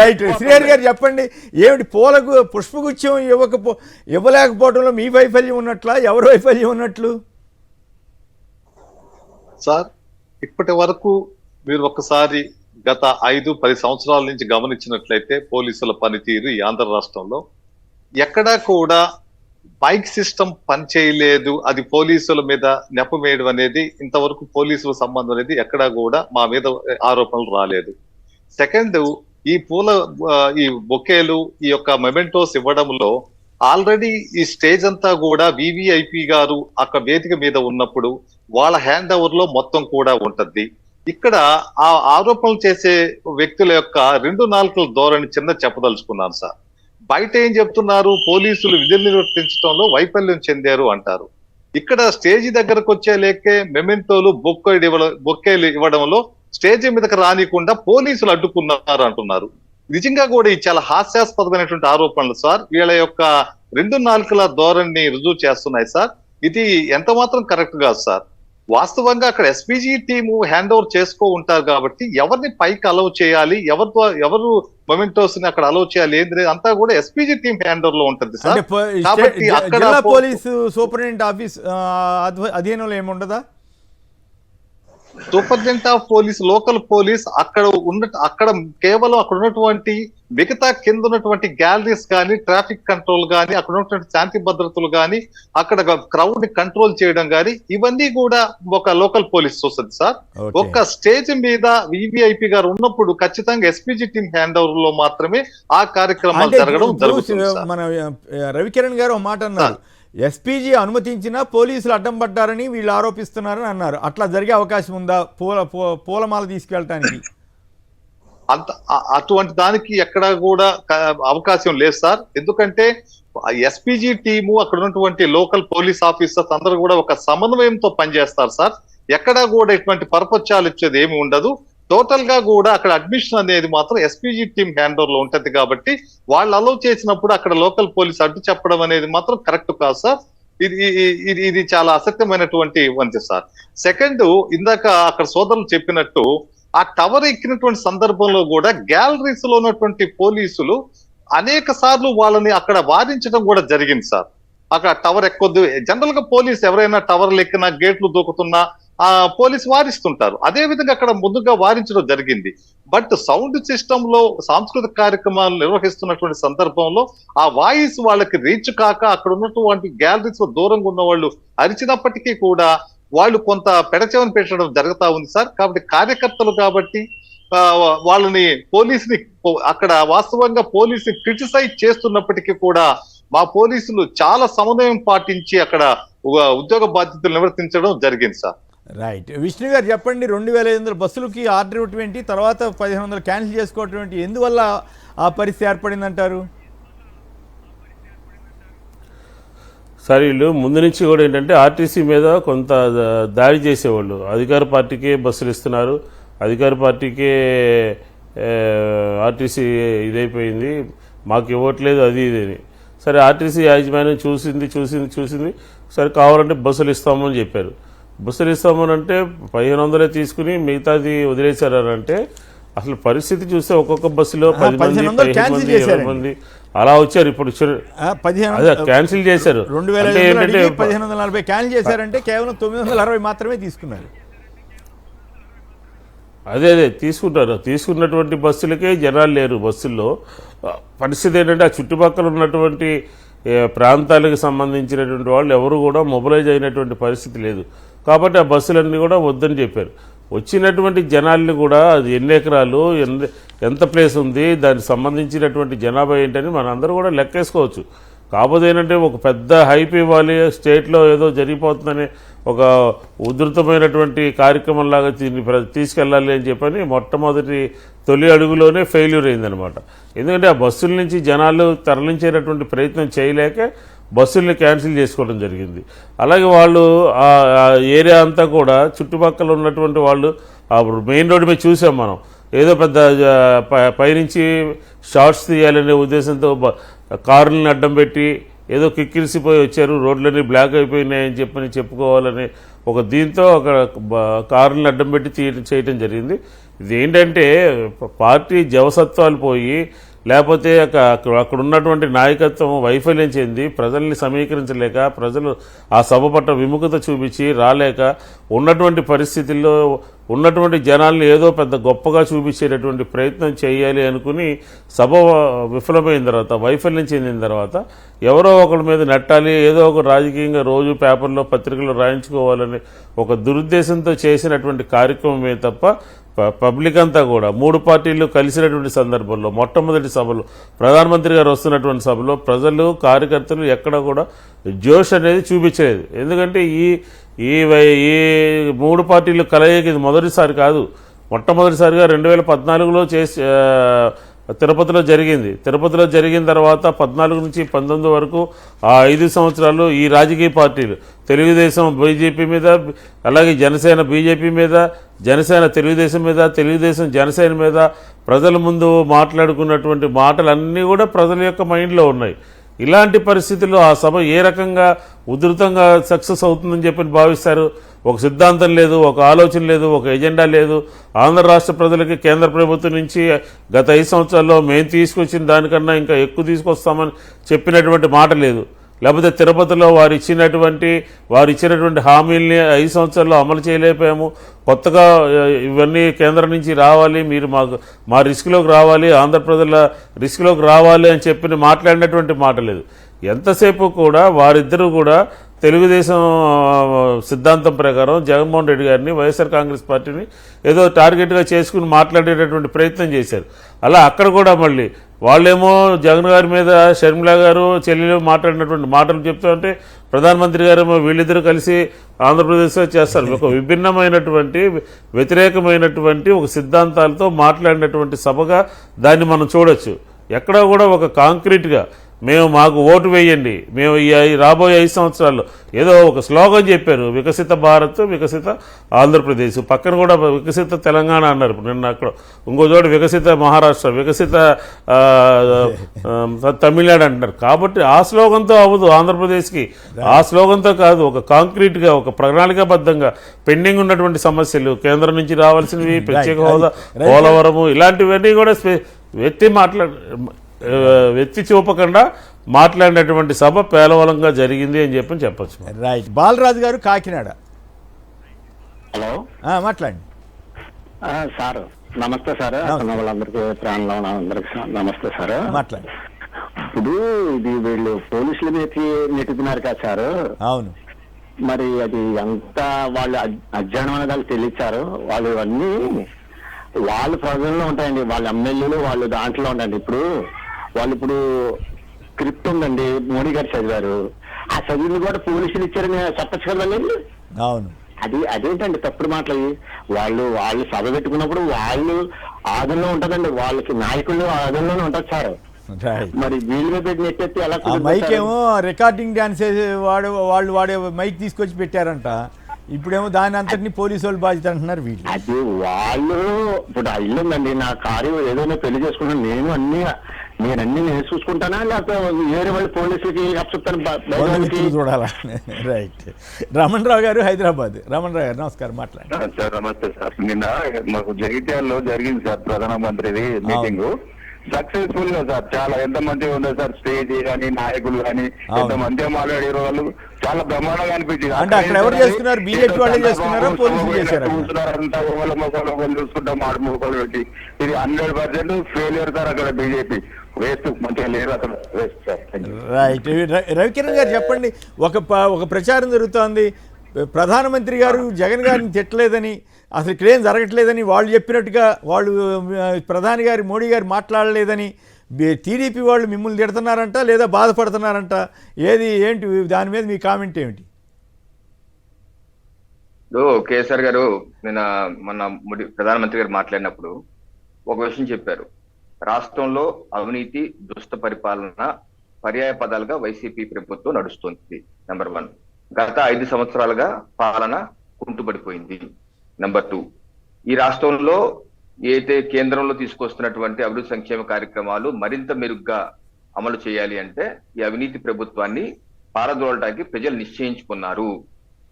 Speaker 1: రైట్. శ్రీహరి గారు చెప్పండి, ఏమిటి పూలకు పుష్పగుచ్చం ఇవ్వలేకపోవడంలో మీ వైఫల్యం ఉన్నట్లా, ఎవరి వైఫల్యం ఉన్నట్లు?
Speaker 4: సార్, ఇప్పటి వరకు మీరు ఒకసారి గత 5-10 సంవత్సరాల నుంచి గమనించినట్లయితే పోలీసుల పనితీరు ఈ ఆంధ్ర రాష్ట్రంలో ఎక్కడా కూడా బైక్ సిస్టమ్ పనిచేయలేదు, అది పోలీసుల మీద నెపమేయడం అనేది ఇంతవరకు పోలీసుల సంబంధం అనేది ఎక్కడా కూడా మా మీద ఆరోపణలు రాలేదు. సెకండ్, ఈ ఈ బొకేలు, ఈ యొక్క మెమెంటోస్ ఇవ్వడంలో ఆల్రెడీ ఈ స్టేజ్ అంతా కూడా వివిఐపి గారు అక్కడ వేదిక మీద ఉన్నప్పుడు వాళ్ళ హ్యాండ్ ఓవర్ లో మొత్తం కూడా ఉంటది. ఇక్కడ ఆ ఆరోపణలు చేసే వ్యక్తుల యొక్క 2 నాలుకల ధోరణి చిన్న చెప్పదలుచుకున్నాను సార్. బయట ఏం చెప్తున్నారు, పోలీసులు విధులు నిర్వర్తించడంలో వైఫల్యం చెందారు అంటారు. ఇక్కడ స్టేజీ దగ్గరకు వచ్చే లేకే మెమెంటోలు బొక్కేలు ఇవ్వడంలో స్టేజీ మీదకి రానికుండా పోలీసులు అడ్డుకున్నారు అంటున్నారు. నిజంగా కూడా ఇది చాలా హాస్యాస్పదమైనటువంటి ఆరోపణలు సార్. వీళ్ళ యొక్క 2 నాలుకల ధోరణిని రుజువు చేస్తున్నాయి సార్. ఇది ఎంత మాత్రం కరెక్ట్ కాదు సార్. వాస్తవంగా అక్కడ ఎస్పీజీ టీము హ్యాండ్ ఓవర్ చేసుకో ఉంటారు కాబట్టి ఎవరిని పైకి అలౌ చేయాలి, ఎవరు మొమెంటోస్ ని అక్కడ అలౌ చేయాలి ఏంటి అంతా కూడా ఎస్పీజీ టీం హ్యాండ్ ఓవర్ లో ఉంటుంది సార్. కాబట్టి
Speaker 1: జిల్లా పోలీసు సూపరింటెండెంట్ ఆఫీస్ అధీనంలో ఏముండదా?
Speaker 4: Superintendent of police, local police అక్కడ కేవలం అక్కడ ఉన్నటువంటి మిగతా కింద ఉన్నటువంటి గ్యాలరీస్ కానీ, ట్రాఫిక్ కంట్రోల్ కానీ, అక్కడ ఉన్నటువంటి శాంతి భద్రతలు కానీ, అక్కడ క్రౌడ్ ని కంట్రోల్ చేయడం కానీ, ఇవన్నీ కూడా ఒక లోకల్ పోలీస్ చూస్తుంది సార్. ఒక స్టేజ్ మీద వివిఐపి గారు ఉన్నప్పుడు ఖచ్చితంగా ఎస్పీజీ టీం హ్యాండ్ ఓవర్ లో మాత్రమే ఆ కార్యక్రమాలు జరగడం జరుగుతుంది.
Speaker 1: మన రవికిరణ్ గారు ఒక మాట అన్నారు, ఎస్పీజీ అనుమతించినా పోలీసులు అడ్డం పడ్డారని వీళ్ళు ఆరోపిస్తున్నారని అన్నారు. అట్లా జరిగే అవకాశం ఉందా పూలమాల తీసుకెళ్ళటానికి?
Speaker 4: అటువంటి దానికి ఎక్కడ కూడా అవకాశం లేదు సార్. ఎందుకంటే ఎస్పీజీ టీము అక్కడ ఉన్నటువంటి లోకల్ పోలీస్ ఆఫీసర్స్ అందరూ కూడా ఒక సమన్వయంతో పనిచేస్తారు సార్. ఎక్కడా కూడా ఇటువంటి పరపత్యాలు ఇచ్చేది ఏమి ఉండదు. టోటల్ గా కూడా అక్కడ అడ్మిషన్ అనేది మాత్రం ఎస్పీజీ టీమ్ హ్యాండ్ ఓవర్ లో ఉంటది కాబట్టి వాళ్ళు అలౌ చేసినప్పుడు అక్కడ లోకల్ పోలీస్ అడ్డు చెప్పడం అనేది మాత్రం కరెక్ట్ కాదు సార్. ఇది చాలా అసత్యమైనటువంటి వంతె సార్. సెకండ్, ఇందాక అక్కడ సోదరులు చెప్పినట్టు ఆ టవర్ ఎక్కినటువంటి సందర్భంలో కూడా గ్యాలరీస్ లో ఉన్నటువంటి పోలీసులు అనేక సార్లు వాళ్ళని అక్కడ వాదించడం కూడా జరిగింది సార్. అక్కడ టవర్ ఎక్కొద్దు, జనరల్ గా పోలీస్ ఎవరైనా టవర్లు ఎక్కినా, గేట్లు దూకుతున్నా పోలీస్ వారిస్తుంటారు. అదే విధంగా అక్కడ ముందుగా వారించడం జరిగింది. బట్ సౌండ్ సిస్టమ్ లో సాంస్కృతిక కార్యక్రమాలు నిర్వహిస్తున్నటువంటి సందర్భంలో ఆ వాయిస్ వాళ్ళకి రీచ్ కాక అక్కడ ఉన్నటువంటి గ్యాలరీస్ లో దూరంగా ఉన్న వాళ్ళు అరిచినప్పటికీ కూడా వాళ్ళు కొంత పెడచెవని పెట్టడం జరుగుతా ఉంది సార్. కాబట్టి కార్యకర్తలు కాబట్టి వాళ్ళని పోలీసుని అక్కడ వాస్తవంగా పోలీసుని క్రిటిసైజ్ చేస్తున్నప్పటికీ కూడా మా పోలీసులు చాలా సమన్వయం పాటించి అక్కడ ఉద్యోగ బాధ్యతలు నిర్వర్తించడం జరిగింది సార్.
Speaker 1: రైట్. విష్ణు గారు చెప్పండి, 2500 బస్సులకి ఆర్డర్ ఇవ్వటం ఏంటి, తర్వాత 1500 క్యాన్సిల్ చేసుకోవటం ఏంటి, ఎందువల్ల ఆ పరిస్థితి ఏర్పడిందంటారు?
Speaker 7: సార్ వీళ్ళు ముందు నుంచి కూడా ఏంటంటే ఆర్టీసీ మీద కొంత దాడి చేసేవాళ్ళు. అధికార పార్టీకే బస్సులు ఇస్తున్నారు, అధికార పార్టీకే ఆర్టీసీ ఇదైపోయింది, మాకు ఇవ్వట్లేదు అది ఇదని. సరే ఆర్టీసీ యాజమాన్యం చూసింది సరే కావాలంటే బస్సులు ఇస్తామని చెప్పారు. బస్సులు ఇస్తామని అంటే 1500 తీసుకుని మిగతాది వదిలేశారంటే అసలు పరిస్థితి చూస్తే ఒక్కొక్క బస్సులో 10 మంది 20 మంది అలా వచ్చారు. ఇప్పుడు అదే క్యాన్సిల్ చేశారు.
Speaker 1: 1540 క్యాన్సిల్ చేశారంటే కేవలం 960 మాత్రమే తీసుకున్నారు.
Speaker 7: అదే తీసుకుంటారు. తీసుకున్నటువంటి బస్సులకే జనాలు లేరు. బస్సుల్లో పరిస్థితి ఏంటంటే ఆ చుట్టుపక్కల ఉన్నటువంటి ప్రాంతాలకు సంబంధించినటువంటి వాళ్ళు ఎవరు కూడా మొబిలైజ్ అయినటువంటి పరిస్థితి లేదు. కాబట్టి ఆ బస్సులన్నీ కూడా వద్దని చెప్పారు. వచ్చినటువంటి జనాల్ని కూడా అది ఎన్ని ఎకరాలు, ఎంత ప్లేస్ ఉంది, దానికి సంబంధించినటువంటి జనాభా ఏంటని మనందరూ కూడా లెక్కేసుకోవచ్చు. కాకపోతే ఏంటంటే ఒక పెద్ద హైప్ ఇవ్వాలి, స్టేట్లో ఏదో జరిగిపోతుందని ఒక ఉధృతమైనటువంటి కార్యక్రమంలాగా తీసుకెళ్ళాలి అని చెప్పని మొట్టమొదటి తొలి అడుగులోనే ఫెయిల్యూర్ అయిందనమాట. ఎందుకంటే ఆ బస్సుల నుంచి జనాలు తరలించేటటువంటి ప్రయత్నం చేయలేక బస్సుల్ని క్యాన్సిల్ చేసుకోవడం జరిగింది. అలాగే వాళ్ళు ఆ ఏరియా అంతా కూడా చుట్టుపక్కల ఉన్నటువంటి వాళ్ళు ఆ మెయిన్ రోడ్డు మీద చూసాం మనం, ఏదో పెద్ద పైనుంచి షార్ట్స్ తీయాలనే ఉద్దేశంతో కారులను అడ్డం పెట్టి ఏదో కిక్కిరిసిపోయి వచ్చారు, రోడ్లన్నీ బ్లాక్ అయిపోయినాయని చెప్పుకోవాలని ఒక దీంతో అక్కడ కారులను అడ్డం పెట్టి చేయటం జరిగింది. ఇది ఏంటంటే పార్టీ జవసత్వాలు పోయి లేకపోతే అక్కడ ఉన్నటువంటి నాయకత్వం వైఫల్యం చెంది ప్రజల్ని సమీకరించలేక, ప్రజలు ఆ సభ పట్ల విముఖత చూపించి రాలేక ఉన్నటువంటి పరిస్థితుల్లో ఉన్నటువంటి జనాల్ని ఏదో పెద్ద గొప్పగా చూపించేటటువంటి ప్రయత్నం చేయాలి అనుకుని సభ విఫలమైన తర్వాత, వైఫల్యం చెందిన తర్వాత ఎవరో ఒకరి మీద నెట్టాలి, ఏదో ఒక రాజకీయంగా రోజు పేపర్లో పత్రికల్లో రాయించుకోవాలని ఒక దురుద్దేశంతో చేసినటువంటి కార్యక్రమమే తప్ప పబ్లిక్ అంతా కూడా 3 పార్టీలు కలిసినటువంటి సందర్భంలో మొట్టమొదటి సభలో ప్రధానమంత్రి గారు వస్తున్నటువంటి సభలో ప్రజలు కార్యకర్తలు ఎక్కడ కూడా జోష్ అనేది చూపించలేదు. ఎందుకంటే ఈ 3 పార్టీలు కలయిక ఇది మొదటిసారి కాదు. మొట్టమొదటిసారిగా 2014లో తిరుపతిలో జరిగింది. తిరుపతిలో జరిగిన తర్వాత 14 నుంచి 19 వరకు ఆ 5 సంవత్సరాలు ఈ రాజకీయ పార్టీలు తెలుగుదేశం బీజేపీ మీద, అలాగే జనసేన బీజేపీ మీద, జనసేన తెలుగుదేశం మీద, తెలుగుదేశం జనసేన మీద ప్రజల ముందు మాట్లాడుకున్నటువంటి మాటలన్నీ కూడా ప్రజల యొక్క మైండ్లో ఉన్నాయి. ఇలాంటి పరిస్థితుల్లో ఆ సభ ఏ రకంగా ఉధృతంగా సక్సెస్ అవుతుందని చెప్పి భావిస్తారు? ఒక సిద్ధాంతం లేదు, ఒక ఆలోచన లేదు, ఒక ఎజెండా లేదు. ఆంధ్ర రాష్ట్ర ప్రజలకి కేంద్ర ప్రభుత్వం నుంచి గత 5 సంవత్సరాల్లో మేము తీసుకొచ్చిన దానికన్నా ఇంకా ఎక్కువ తీసుకొస్తామని చెప్పినటువంటి మాట లేదు. లేకపోతే తిరుపతిలో వారు ఇచ్చినటువంటి హామీల్ని 5 సంవత్సరాల్లో అమలు చేయలేకపోయాము, కొత్తగా ఇవన్నీ కేంద్రం నుంచి రావాలి, మీరు మా రిస్క్లోకి రావాలి, ఆంధ్ర ప్రజల రిస్క్లోకి రావాలి అని చెప్పి మాట్లాడినటువంటి మాట లేదు. ఎంతసేపు కూడా వారిద్దరూ కూడా తెలుగుదేశం సిద్ధాంతం ప్రకారం జగన్మోహన్ రెడ్డి గారిని, వైఎస్ఆర్ కాంగ్రెస్ పార్టీని ఏదో టార్గెట్గా చేసుకుని మాట్లాడేటటువంటి ప్రయత్నం చేశారు. అలా అక్కడ కూడా మళ్ళీ వాళ్ళేమో జగన్ గారి మీద షర్మిల గారు చెల్లెలు మాట్లాడినటువంటి మాటలు చెప్తూ ఉంటే ప్రధానమంత్రి గారేమో వీళ్ళిద్దరూ కలిసి ఆంధ్రప్రదేశ్లో చేస్తారు. ఒక విభిన్నమైనటువంటి వ్యతిరేకమైనటువంటి ఒక సిద్ధాంతాలతో మాట్లాడినటువంటి సభగా దాన్ని మనం చూడొచ్చు. ఎక్కడా కూడా ఒక కాంక్రీట్గా మాకు ఓటు వేయండి, మేము ఈ రాబోయే 5 సంవత్సరాల్లో ఏదో ఒక స్లోగన్ చెప్పారు, వికసిత భారత్, వికసిత ఆంధ్రప్రదేశ్, పక్కన కూడా వికసిత తెలంగాణ అన్నారు. నిన్న అక్కడ ఇంకో చోట వికసిత మహారాష్ట్ర, వికసిత తమిళనాడు అంటున్నారు. కాబట్టి ఆ స్లోగన్తో అవ్వదు ఆంధ్రప్రదేశ్కి. ఆ స్లోగన్తో కాదు, ఒక కాంక్రీట్గా, ఒక ప్రణాళికాబద్ధంగా పెండింగ్ ఉన్నటువంటి సమస్యలు, కేంద్రం నుంచి రావాల్సినవి, ప్రత్యేక హోదా, పోలవరము, ఇలాంటివన్నీ కూడా వ్యక్తి చూపకుండా మాట్లాడినటువంటి సభ పేలవలంగా జరిగింది అని చెప్పచ్చు.
Speaker 1: రైట్. బాలరాజు గారు, కాకినాడ.
Speaker 9: హలో,
Speaker 1: మాట్లాడండి
Speaker 9: సార్. నమస్తే సార్. వాళ్ళందరికీ ప్రాణంలో అందరికి నమస్తే సార్.
Speaker 1: మాట్లాడండి.
Speaker 9: ఇప్పుడు ఇది వీళ్ళు పోలీసుల మీద నెట్టుతున్నారు కదా సార్.
Speaker 1: అవును.
Speaker 9: మరి అది ఎంత వాళ్ళు అజ్ఞానం అనేది వాళ్ళు తెలియచారు. వాళ్ళు అన్నీ వాళ్ళు ప్రజల్లో ఉంటాయండి, వాళ్ళ ఎమ్మెల్యేలు వాళ్ళు దాంట్లో ఉంటాయండి. ఇప్పుడు స్క్రిప్ట్ ఉందండి, మోడీ గారు చదివారు, ఆ చదివింది కూడా పోలీసులు ఇచ్చారని చెప్పచ్చు కదండి.
Speaker 1: అవును,
Speaker 9: అదేంటండి తప్పుడు మాటలు. వాళ్ళు సభ పెట్టుకున్నప్పుడు వాళ్ళు ఆదంలో ఉంటదండి, వాళ్ళకి నాయకులు ఆదంలోనే ఉంటారు సార్. మరి వీళ్ళ మీద పెట్టి నెట్టెత్తి ఎలా
Speaker 1: మైక్ ఏమో రికార్డింగ్ డాన్స్ వాళ్ళు వాడే మైక్ తీసుకొచ్చి పెట్టారంట, ఇప్పుడేమో దాని అంతటిని పోలీసు వాళ్ళు బాధ్యత అంటున్నారు వీళ్ళు.
Speaker 9: అది వాళ్ళు ఇప్పుడు ఇల్లు ఉందండి, నా కార్యం ఏదైనా పెళ్లి చేసుకున్నాను, నేను అన్ని చూసుకుంటానా లేకపోతే వేరే వాళ్ళు పోలీసులకి చెప్తాను
Speaker 1: చూడాలా? రైట్. రమణ్ రావు గారు, హైదరాబాద్. రమణ్ రావు గారు నమస్కారం, మాట్లాడండి
Speaker 11: సార్. నమస్తే సార్. నిన్న మాకు జగిత్యాలలో జరిగింది సార్ ప్రధానమంత్రిది మీటింగ్. సక్సెస్ఫుల్ గా సార్, చాలా ఎంతమంది ఉన్నారు సార్, స్టేజ్ కానీ నాయకులు కానీ ఎంతమంది మాట్లాడారు, వాళ్ళు చాలా బ్రహ్మాండంగా అనిపించింది.
Speaker 1: అంటే అక్కడ ఎవరు చేసుకున్నారు? బీజేపీ వాళ్ళే చేసుకున్నారా, పోలీసులు చేశారు?
Speaker 11: అంతా ఒకళ్ళ మొక్కలు చూసుకుంటాం, మాట మొక్కలు పెట్టి. ఇది 100% ఫెయిలియర్ సార్. అక్కడ బీజేపీ వేస్ట్, మంచిగా లేరు అక్కడ, వేస్ట్ సార్.
Speaker 1: రైట్. రవికిరణ్ గారు చెప్పండి, ఒక ప్రచారం జరుగుతోంది, ప్రధానమంత్రి గారు జగన్ గారిని తిట్టలేదని, అసలు ఇక్కడేం జరగట్లేదని వాళ్ళు చెప్పినట్టుగా, వాళ్ళు ప్రధాని గారు మోడీ గారు మాట్లాడలేదని టీడీపీ వాళ్ళు మిమ్మల్ని తిడుతున్నారంట లేదా బాధపడుతున్నారంట, ఏంటి దాని మీద మీ కామెంట్ ఏమిటి?
Speaker 8: కేసీఆర్ గారు నిన్న ప్రధానమంత్రి గారు మాట్లాడినప్పుడు ఒక విషయం చెప్పారు. రాష్ట్రంలో అవినీతి, దుష్ట పరిపాలన పర్యాయ పదాలుగా వైసీపీ ప్రభుత్వం నడుస్తుంది. నెంబర్ 1. గత 5 సంవత్సరాలుగా పాలన కుంటుపడిపోయింది. నెంబర్ 2, ఈ రాష్ట్రంలో ఏదైతే కేంద్రంలో తీసుకొస్తున్నటువంటి అభివృద్ధి సంక్షేమ కార్యక్రమాలు మరింత మెరుగ్గా అమలు చేయాలి అంటే ఈ అవినీతి ప్రభుత్వాన్ని పారదోలటానికి ప్రజలు నిశ్చయించుకున్నారు.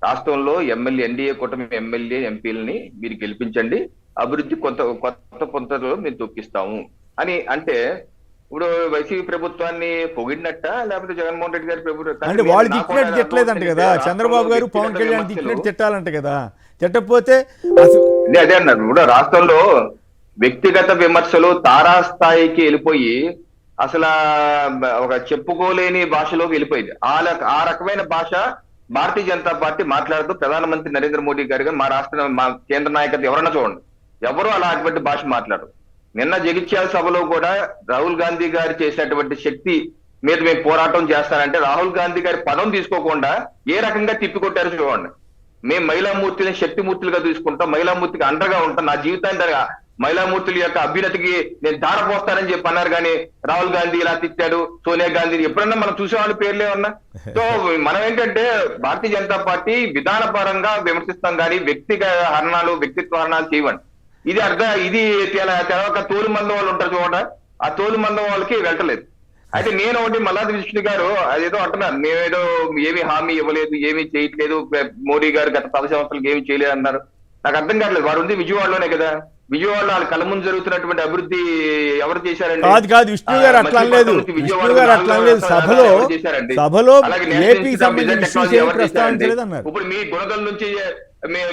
Speaker 8: రాష్ట్రంలో ఎన్డీఏ కూటమి ఎమ్మెల్యే ఎంపీలని మీరు గెలిపించండి, అభివృద్ధి కొత్త పొంతలో మేము తొక్కిస్తాము అని అంటే, ఇప్పుడు వైసీపీ ప్రభుత్వాన్ని పొగిడినట్ట లేకపోతే జగన్మోహన్ రెడ్డి గారి ప్రభుత్వం
Speaker 1: అంటే వాళ్ళు తిట్టినట్టు తిట్టలేదంట కదా, చంద్రబాబు గారు పవన్ కళ్యాణ్ తిట్టినట్టు తిట్టాలంట కదా, తిట్టకపోతే
Speaker 8: అదే అన్నారు. ఇప్పుడు రాష్ట్రంలో వ్యక్తిగత విమర్శలు తారాస్థాయికి వెళ్ళిపోయి అసలు ఒక చెప్పుకోలేని భాషలోకి వెళ్ళిపోయింది. ఆ రకమైన భాష భారతీయ జనతా పార్టీ మాట్లాడుతూ ప్రధానమంత్రి నరేంద్ర మోడీ గారు మా కేంద్ర నాయకత్వం ఎవరన్నా చూడండి, ఎవరు అలాంటి భాష మాట్లాడరు. నిన్న జగిత్యాల సభలో కూడా రాహుల్ గాంధీ గారు చేసినటువంటి శక్తి మీద మేము పోరాటం చేస్తానంటే రాహుల్ గాంధీ గారి పదం తీసుకోకుండా ఏ రకంగా తిప్పికొట్టారో చూడండి. మేము మహిళామూర్తిని శక్తిమూర్తులుగా తీసుకుంటాం, మహిళామూర్తికి అండగా ఉంటాం, నా జీవితాన్ని మహిళామూర్తుల యొక్క అభ్యున్నతికి నేను దారపోస్తానని చెప్పి అన్నారు. కానీ రాహుల్ గాంధీ ఇలా తిట్టాడు, సోనియా గాంధీ ఎప్పుడన్నా మనం చూసేవాళ్ళ పేర్లే ఉన్నా. సో మనం ఏంటంటే భారతీయ జనతా పార్టీ విధానపరంగా విమర్శిస్తాం కానీ వ్యక్తిత్వ హరణాలు చేయవండి. ఇది తెలవక తోలు మందం వాళ్ళు ఉంటారు చూడ, ఆ తోలు మందం వాళ్ళకి వెళ్ళలేదు. అయితే నేను ఒకటి మల్లాది విష్ణు గారు అదేదో అంటున్నారు, మేమేదో ఏమి హామీ ఇవ్వలేదు, ఏమీ చేయట్లేదు, మోడీ గారు గత 10 సంవత్సరాలకు ఏమి చేయలేదు అన్నారు. నాకు అర్థం కావట్లేదు. వారు ఉంది విజయవాడలోనే కదా, విజయవాడలో వాళ్ళ కళ్ళ ముందు జరుగుతున్నటువంటి అభివృద్ధి ఎవరు చేశారండి?
Speaker 1: కాదు విష్ణు గారు అట్లా లేదు, సభలో ఏపీకి సంబంధించిన ఇష్యూస్ ఏమీ ప్రస్తావించలేదన్నారు.
Speaker 8: ఇప్పుడు మీ గుణదల నుంచి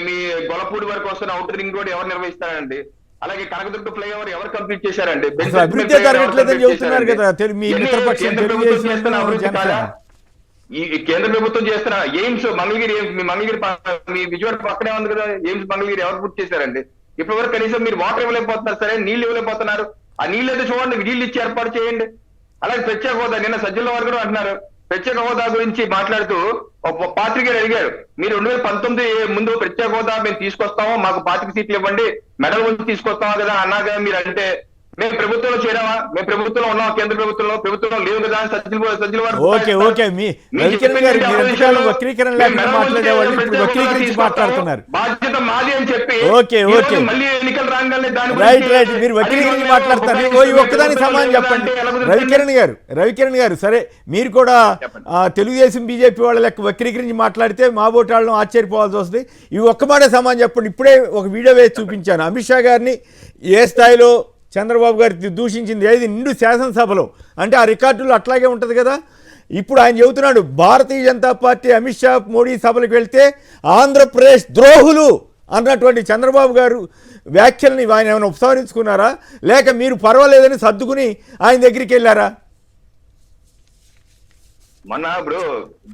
Speaker 8: మీ గొలపూడి వరకు వస్తున్న అవుటర్ రింగ్ రోడ్ ఎవరు నిర్వహిస్తారండి? అలాగే కనకదుర్గ ఫ్లైఓవర్ ఎవరు కంప్లీట్ చేశారండి?
Speaker 1: అభివృద్ధి జరగట్లేదని చెబుతున్నారు కదా మీ మిత్రపక్షం
Speaker 8: ఈ కేంద్ర ప్రభుత్వం చేస్తున్న ఎయిమ్స్ మంగళగిరి, మీ విజయవాడ పక్కనే ఉంది కదా ఎయిమ్స్ మంగళగిరి, ఎవరు పూర్తి చేశారండి? ఇప్పటి వరకు కనీసం మీరు వాటర్ ఇవ్వలేకపోతున్నారు, సరే నీళ్లు ఇవ్వలేకపోతున్నారు. ఆ నీళ్ళు అయితే చూడండి, నీళ్ళు ఇచ్చి ఏర్పాటు చేయండి. అలాగే ప్రత్యేక హోదా, నిన్న సజ్జల వారు కూడా అంటున్నారు, ప్రత్యేక హోదా గురించి మాట్లాడుతూ ఒక పాత్రికేయులు అడిగారు, మీరు 2019 ముందు ప్రత్యేక హోదా మేము తీసుకొస్తాము, మాకు 25 సీట్లు ఇవ్వండి, మెడల్ గురించి తీసుకొస్తామా కదా అన్నారు కదా మీరు. అంటే మేము ప్రభుత్వంలో చేరామా, మేము ప్రభుత్వంలో ఉన్నాం, కేంద్ర ప్రభుత్వంలో లేవు కదా అని సజ్జల వారు బాధ్యత మాది అని చెప్పి మళ్ళీ ఎన్నికలు రాగానే
Speaker 1: దాని మీరు వక్రీకరించి మాట్లాడతారు. ఒక్కదాని సమాధానం చెప్పండి రవికిరణ్ గారు. సరే, మీరు కూడా తెలుగుదేశం బీజేపీ వాళ్ళ లెక్క వక్రీకరించి మాట్లాడితే మా ఓటు వాళ్ళని ఆశ్చర్యపోవాల్సి వస్తుంది. ఇవి ఒక్క మాట సమాధానం చెప్పండి. ఇప్పుడే ఒక వీడియో వేసి చూపించాను, అమిత్ షా గారిని ఏ స్థాయిలో చంద్రబాబు గారి దూషించింది, ఏది నిండు శాసనసభలో, అంటే ఆ రికార్డులు అట్లాగే ఉంటుంది కదా. ఇప్పుడు ఆయన చెబుతున్నాడు, భారతీయ జనతా పార్టీ అమిత్ షా మోడీ సభలకు వెళ్తే ఆంధ్రప్రదేశ్ ద్రోహులు అన్నటువంటి చంద్రబాబు గారు వ్యాఖ్యల్ని ఆయన ఏమైనా ఉపసంహరించుకున్నారా, లేక మీరు పర్వాలేదని సర్దుకుని ఆయన దగ్గరికి వెళ్ళారా?
Speaker 8: మొన్న ఇప్పుడు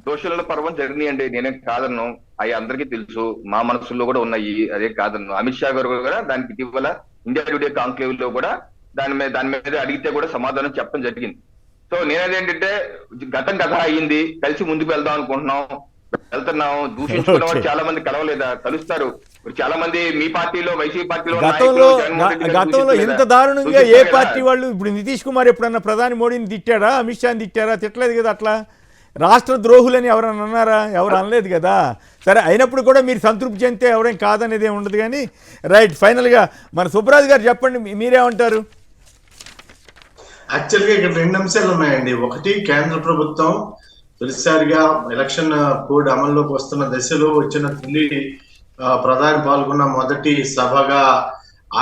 Speaker 8: దోషుల పర్వం జరిగినాయండి, నేనేం కాదన్ను, అవి అందరికీ తెలుసు, మా మనసుల్లో కూడా ఉన్నాయి, అదే కాదన్ను. అమిత్ షా గారు కూడా దానికి ఇటీవల ఇండియా టుడే కాంక్లేవ్ లో కూడా దాని మీద అడిగితే కూడా సమాధానం చెప్పడం జరిగింది. సో నేనేదేంటంటే గతం కథ అయ్యింది, కలిసి ముందుకు వెళ్దాం అనుకుంటున్నాం, వెళ్తున్నాం. దూషించుకున్న వాళ్ళు చాలా మంది కలవలేదా? కలుస్తారు. ఇప్పుడు చాలా మంది మీ పార్టీలో, వైసీపీ పార్టీలో
Speaker 1: గతంలో ఇంత దారుణంగా ఏ పార్టీ వాళ్ళు, ఇప్పుడు నితీష్ కుమార్ ఎప్పుడన్నా ప్రధాని మోడీని తిట్టాడా, అమిత్ షాని తిట్టారా? తిట్టలేదు కదా. అట్లా రాష్ట్ర ద్రోహులని ఎవరన్నా అన్నారా? ఎవరు అనలేదు కదా. సరే, అయినప్పుడు కూడా మీరు సంతృప్తి చెందితే ఎవరేం కాదనేది ఏమి ఉండదు. కానీ రైట్, ఫైనల్గా మన సుబ్బరాజు గారు చెప్పండి, మీరేమంటారు?
Speaker 3: యాక్చువల్గా ఇక్కడ 2 అంశాలు ఉన్నాయండి. ఒకటి, కేంద్ర ప్రభుత్వం తొలిసారిగా ఎలక్షన్ కోడ్ అమల్లోకి వస్తున్న దశలో వచ్చిన తొలి ప్రధాని పాల్గొన్న మొదటి సభగా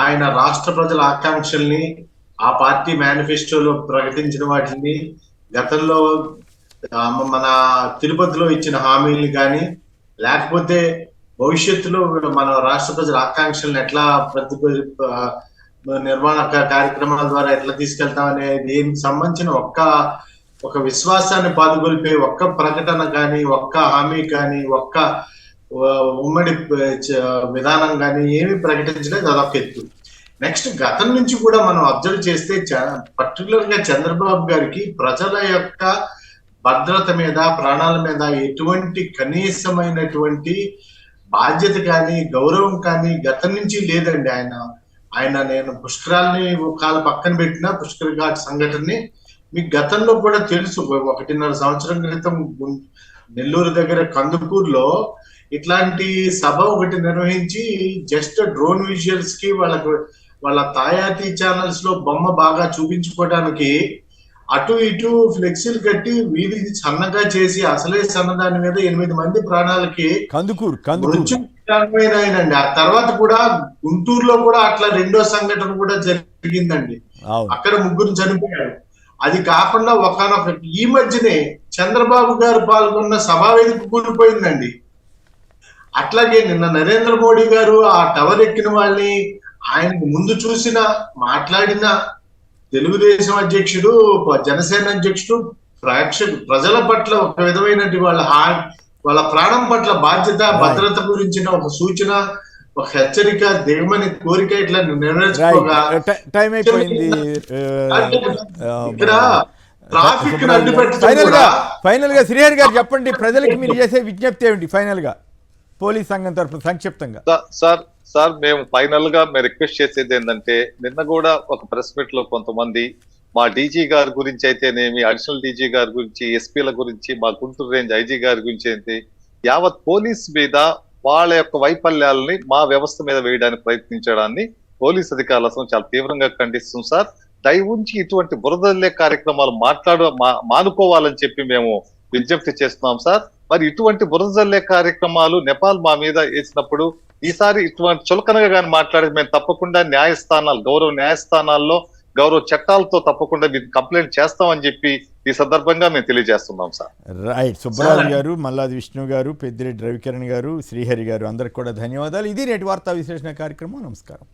Speaker 3: ఆయన రాష్ట్ర ప్రజల ఆకాంక్షల్ని, ఆ పార్టీ మేనిఫెస్టోలో ప్రకటించిన వాటిని, గతంలో మన తిరుపతిలో ఇచ్చిన హామీల్ని కానీ, లేకపోతే భవిష్యత్తులో మన రాష్ట్ర ప్రజల ఆకాంక్షలను ఎట్లా నిర్మాణ కార్యక్రమాల ద్వారా ఎట్లా తీసుకెళ్తాం అనే దీనికి సంబంధించిన ఒక విశ్వాసాన్ని పాదుగొల్పే ఒక్క ప్రకటన కానీ, ఒక్క హామీ కానీ, ఒక్క ఉమ్మడి విధానం కానీ ఏమి ప్రకటించలేదు. అదొక ఎత్తు. నెక్స్ట్, గతం నుంచి కూడా మనం అబ్జర్వ్ చేస్తే పర్టికులర్ గా చంద్రబాబు గారికి ప్రజల యొక్క భద్రత మీద, ప్రాణాల మీద ఎటువంటి కనీసమైనటువంటి బాధ్యత కానీ, గౌరవం కానీ గతం నుంచి లేదండి. ఆయన నేను పుష్కరాల్ని కాల పక్కన పెట్టిన పుష్కర్ ఘాట్ సంఘటనని మీకు గతంలో కూడా తెలుసు. 1.5 సంవత్సరం క్రితం నెల్లూరు దగ్గర కందుకూరులో ఇట్లాంటి సభ ఒకటి నిర్వహించి జస్ట్ డ్రోన్ విజువల్స్ కి వాళ్ళ తాయాతి ఛానల్స్ లో బొమ్మ బాగా చూపించుకోవడానికి అటు ఇటు ఫ్లెక్సీలు కట్టి వీధి సన్నగా చేసి, అసలే సన్నదాని మీద 8 మంది ప్రాణాలకి మృత్యుండి. ఆ తర్వాత కూడా గుంటూరులో కూడా అట్లా 2వ సంఘటన కూడా జరిగిందండి. అక్కడ 3 చనిపోయారు. అది కాకుండా ఒకనొక ఈ మధ్యనే చంద్రబాబు గారు పాల్గొన్న సభావేదిక కూలిపోయిందండి. అట్లాగే నిన్న నరేంద్ర మోడీ గారు ఆ టవర్ ఎక్కిన వాళ్ళని, ఆయనకు ముందు చూసిన మాట్లాడిన తెలుగుదేశం అధ్యక్షుడు, జనసేన అధ్యక్షుడు ప్రజల పట్ల ఒక విధమైనటువంటి వాళ్ళ ప్రాణం పట్ల బాధ్యత, భద్రత గురించిన ఒక సూచన, ఒక హెచ్చరిక, దిగమని కోరిక ఇట్లా నెరవేర్చుకోగా ఇక్కడ ట్రాఫిక్
Speaker 1: ఫైనల్ గా శ్రీహరి గారు చెప్పండి, ప్రజలకి మీరు చేసే విజ్ఞప్తి ఏమిటి ఫైనల్ గా పోలీస్ సంఘం తరఫున సంక్షిప్తంగా?
Speaker 4: సార్ మేము ఫైనల్ గా మేము రిక్వెస్ట్ చేసేది ఏంటంటే, నిన్న కూడా ఒక ప్రెస్ మీట్ లో కొంతమంది మా డీజీ గారి గురించి అయితేనేమి, అడిషనల్ డీజీ గారి గురించి, ఎస్పీల గురించి, మా గుంటూరు రేంజ్ ఐజీ గారి గురించి ఏంటి, యావత్ పోలీస్ మీద వాళ్ళ యొక్క వైఫల్యాలని మా వ్యవస్థ మీద వేయడానికి ప్రయత్నించడాన్ని పోలీస్ అధికారుల చాలా తీవ్రంగా ఖండిస్తాం సార్. దయవుంచి ఇటువంటి బురదల్లే కార్యక్రమాలు మానుకోవాలని చెప్పి మేము విజ్ఞప్తి చేస్తున్నాం సార్. మరి ఇటువంటి బురదల్లే కార్యక్రమాలు నేపాల్ మా మీద వేసినప్పుడు ఈసారి ఇటువంటి చులకనగా కానీ మాట్లాడి మేము తప్పకుండా గౌరవ న్యాయస్థానాల్లో గౌరవ చట్టాలతో తప్పకుండా మీరు కంప్లైంట్ చేస్తామని చెప్పి ఈ సందర్భంగా మేము తెలియజేస్తున్నాం సార్.
Speaker 1: రైట్, సుబ్బరాజు గారు, మల్లాది విష్ణు గారు, పెద్దిరెడ్డి రవికిరణ్ గారు, శ్రీహరి గారు, అందరికి కూడా ధన్యవాదాలు. ఇది నేటి వార్తా విశ్లేషణ కార్యక్రమం. నమస్కారం.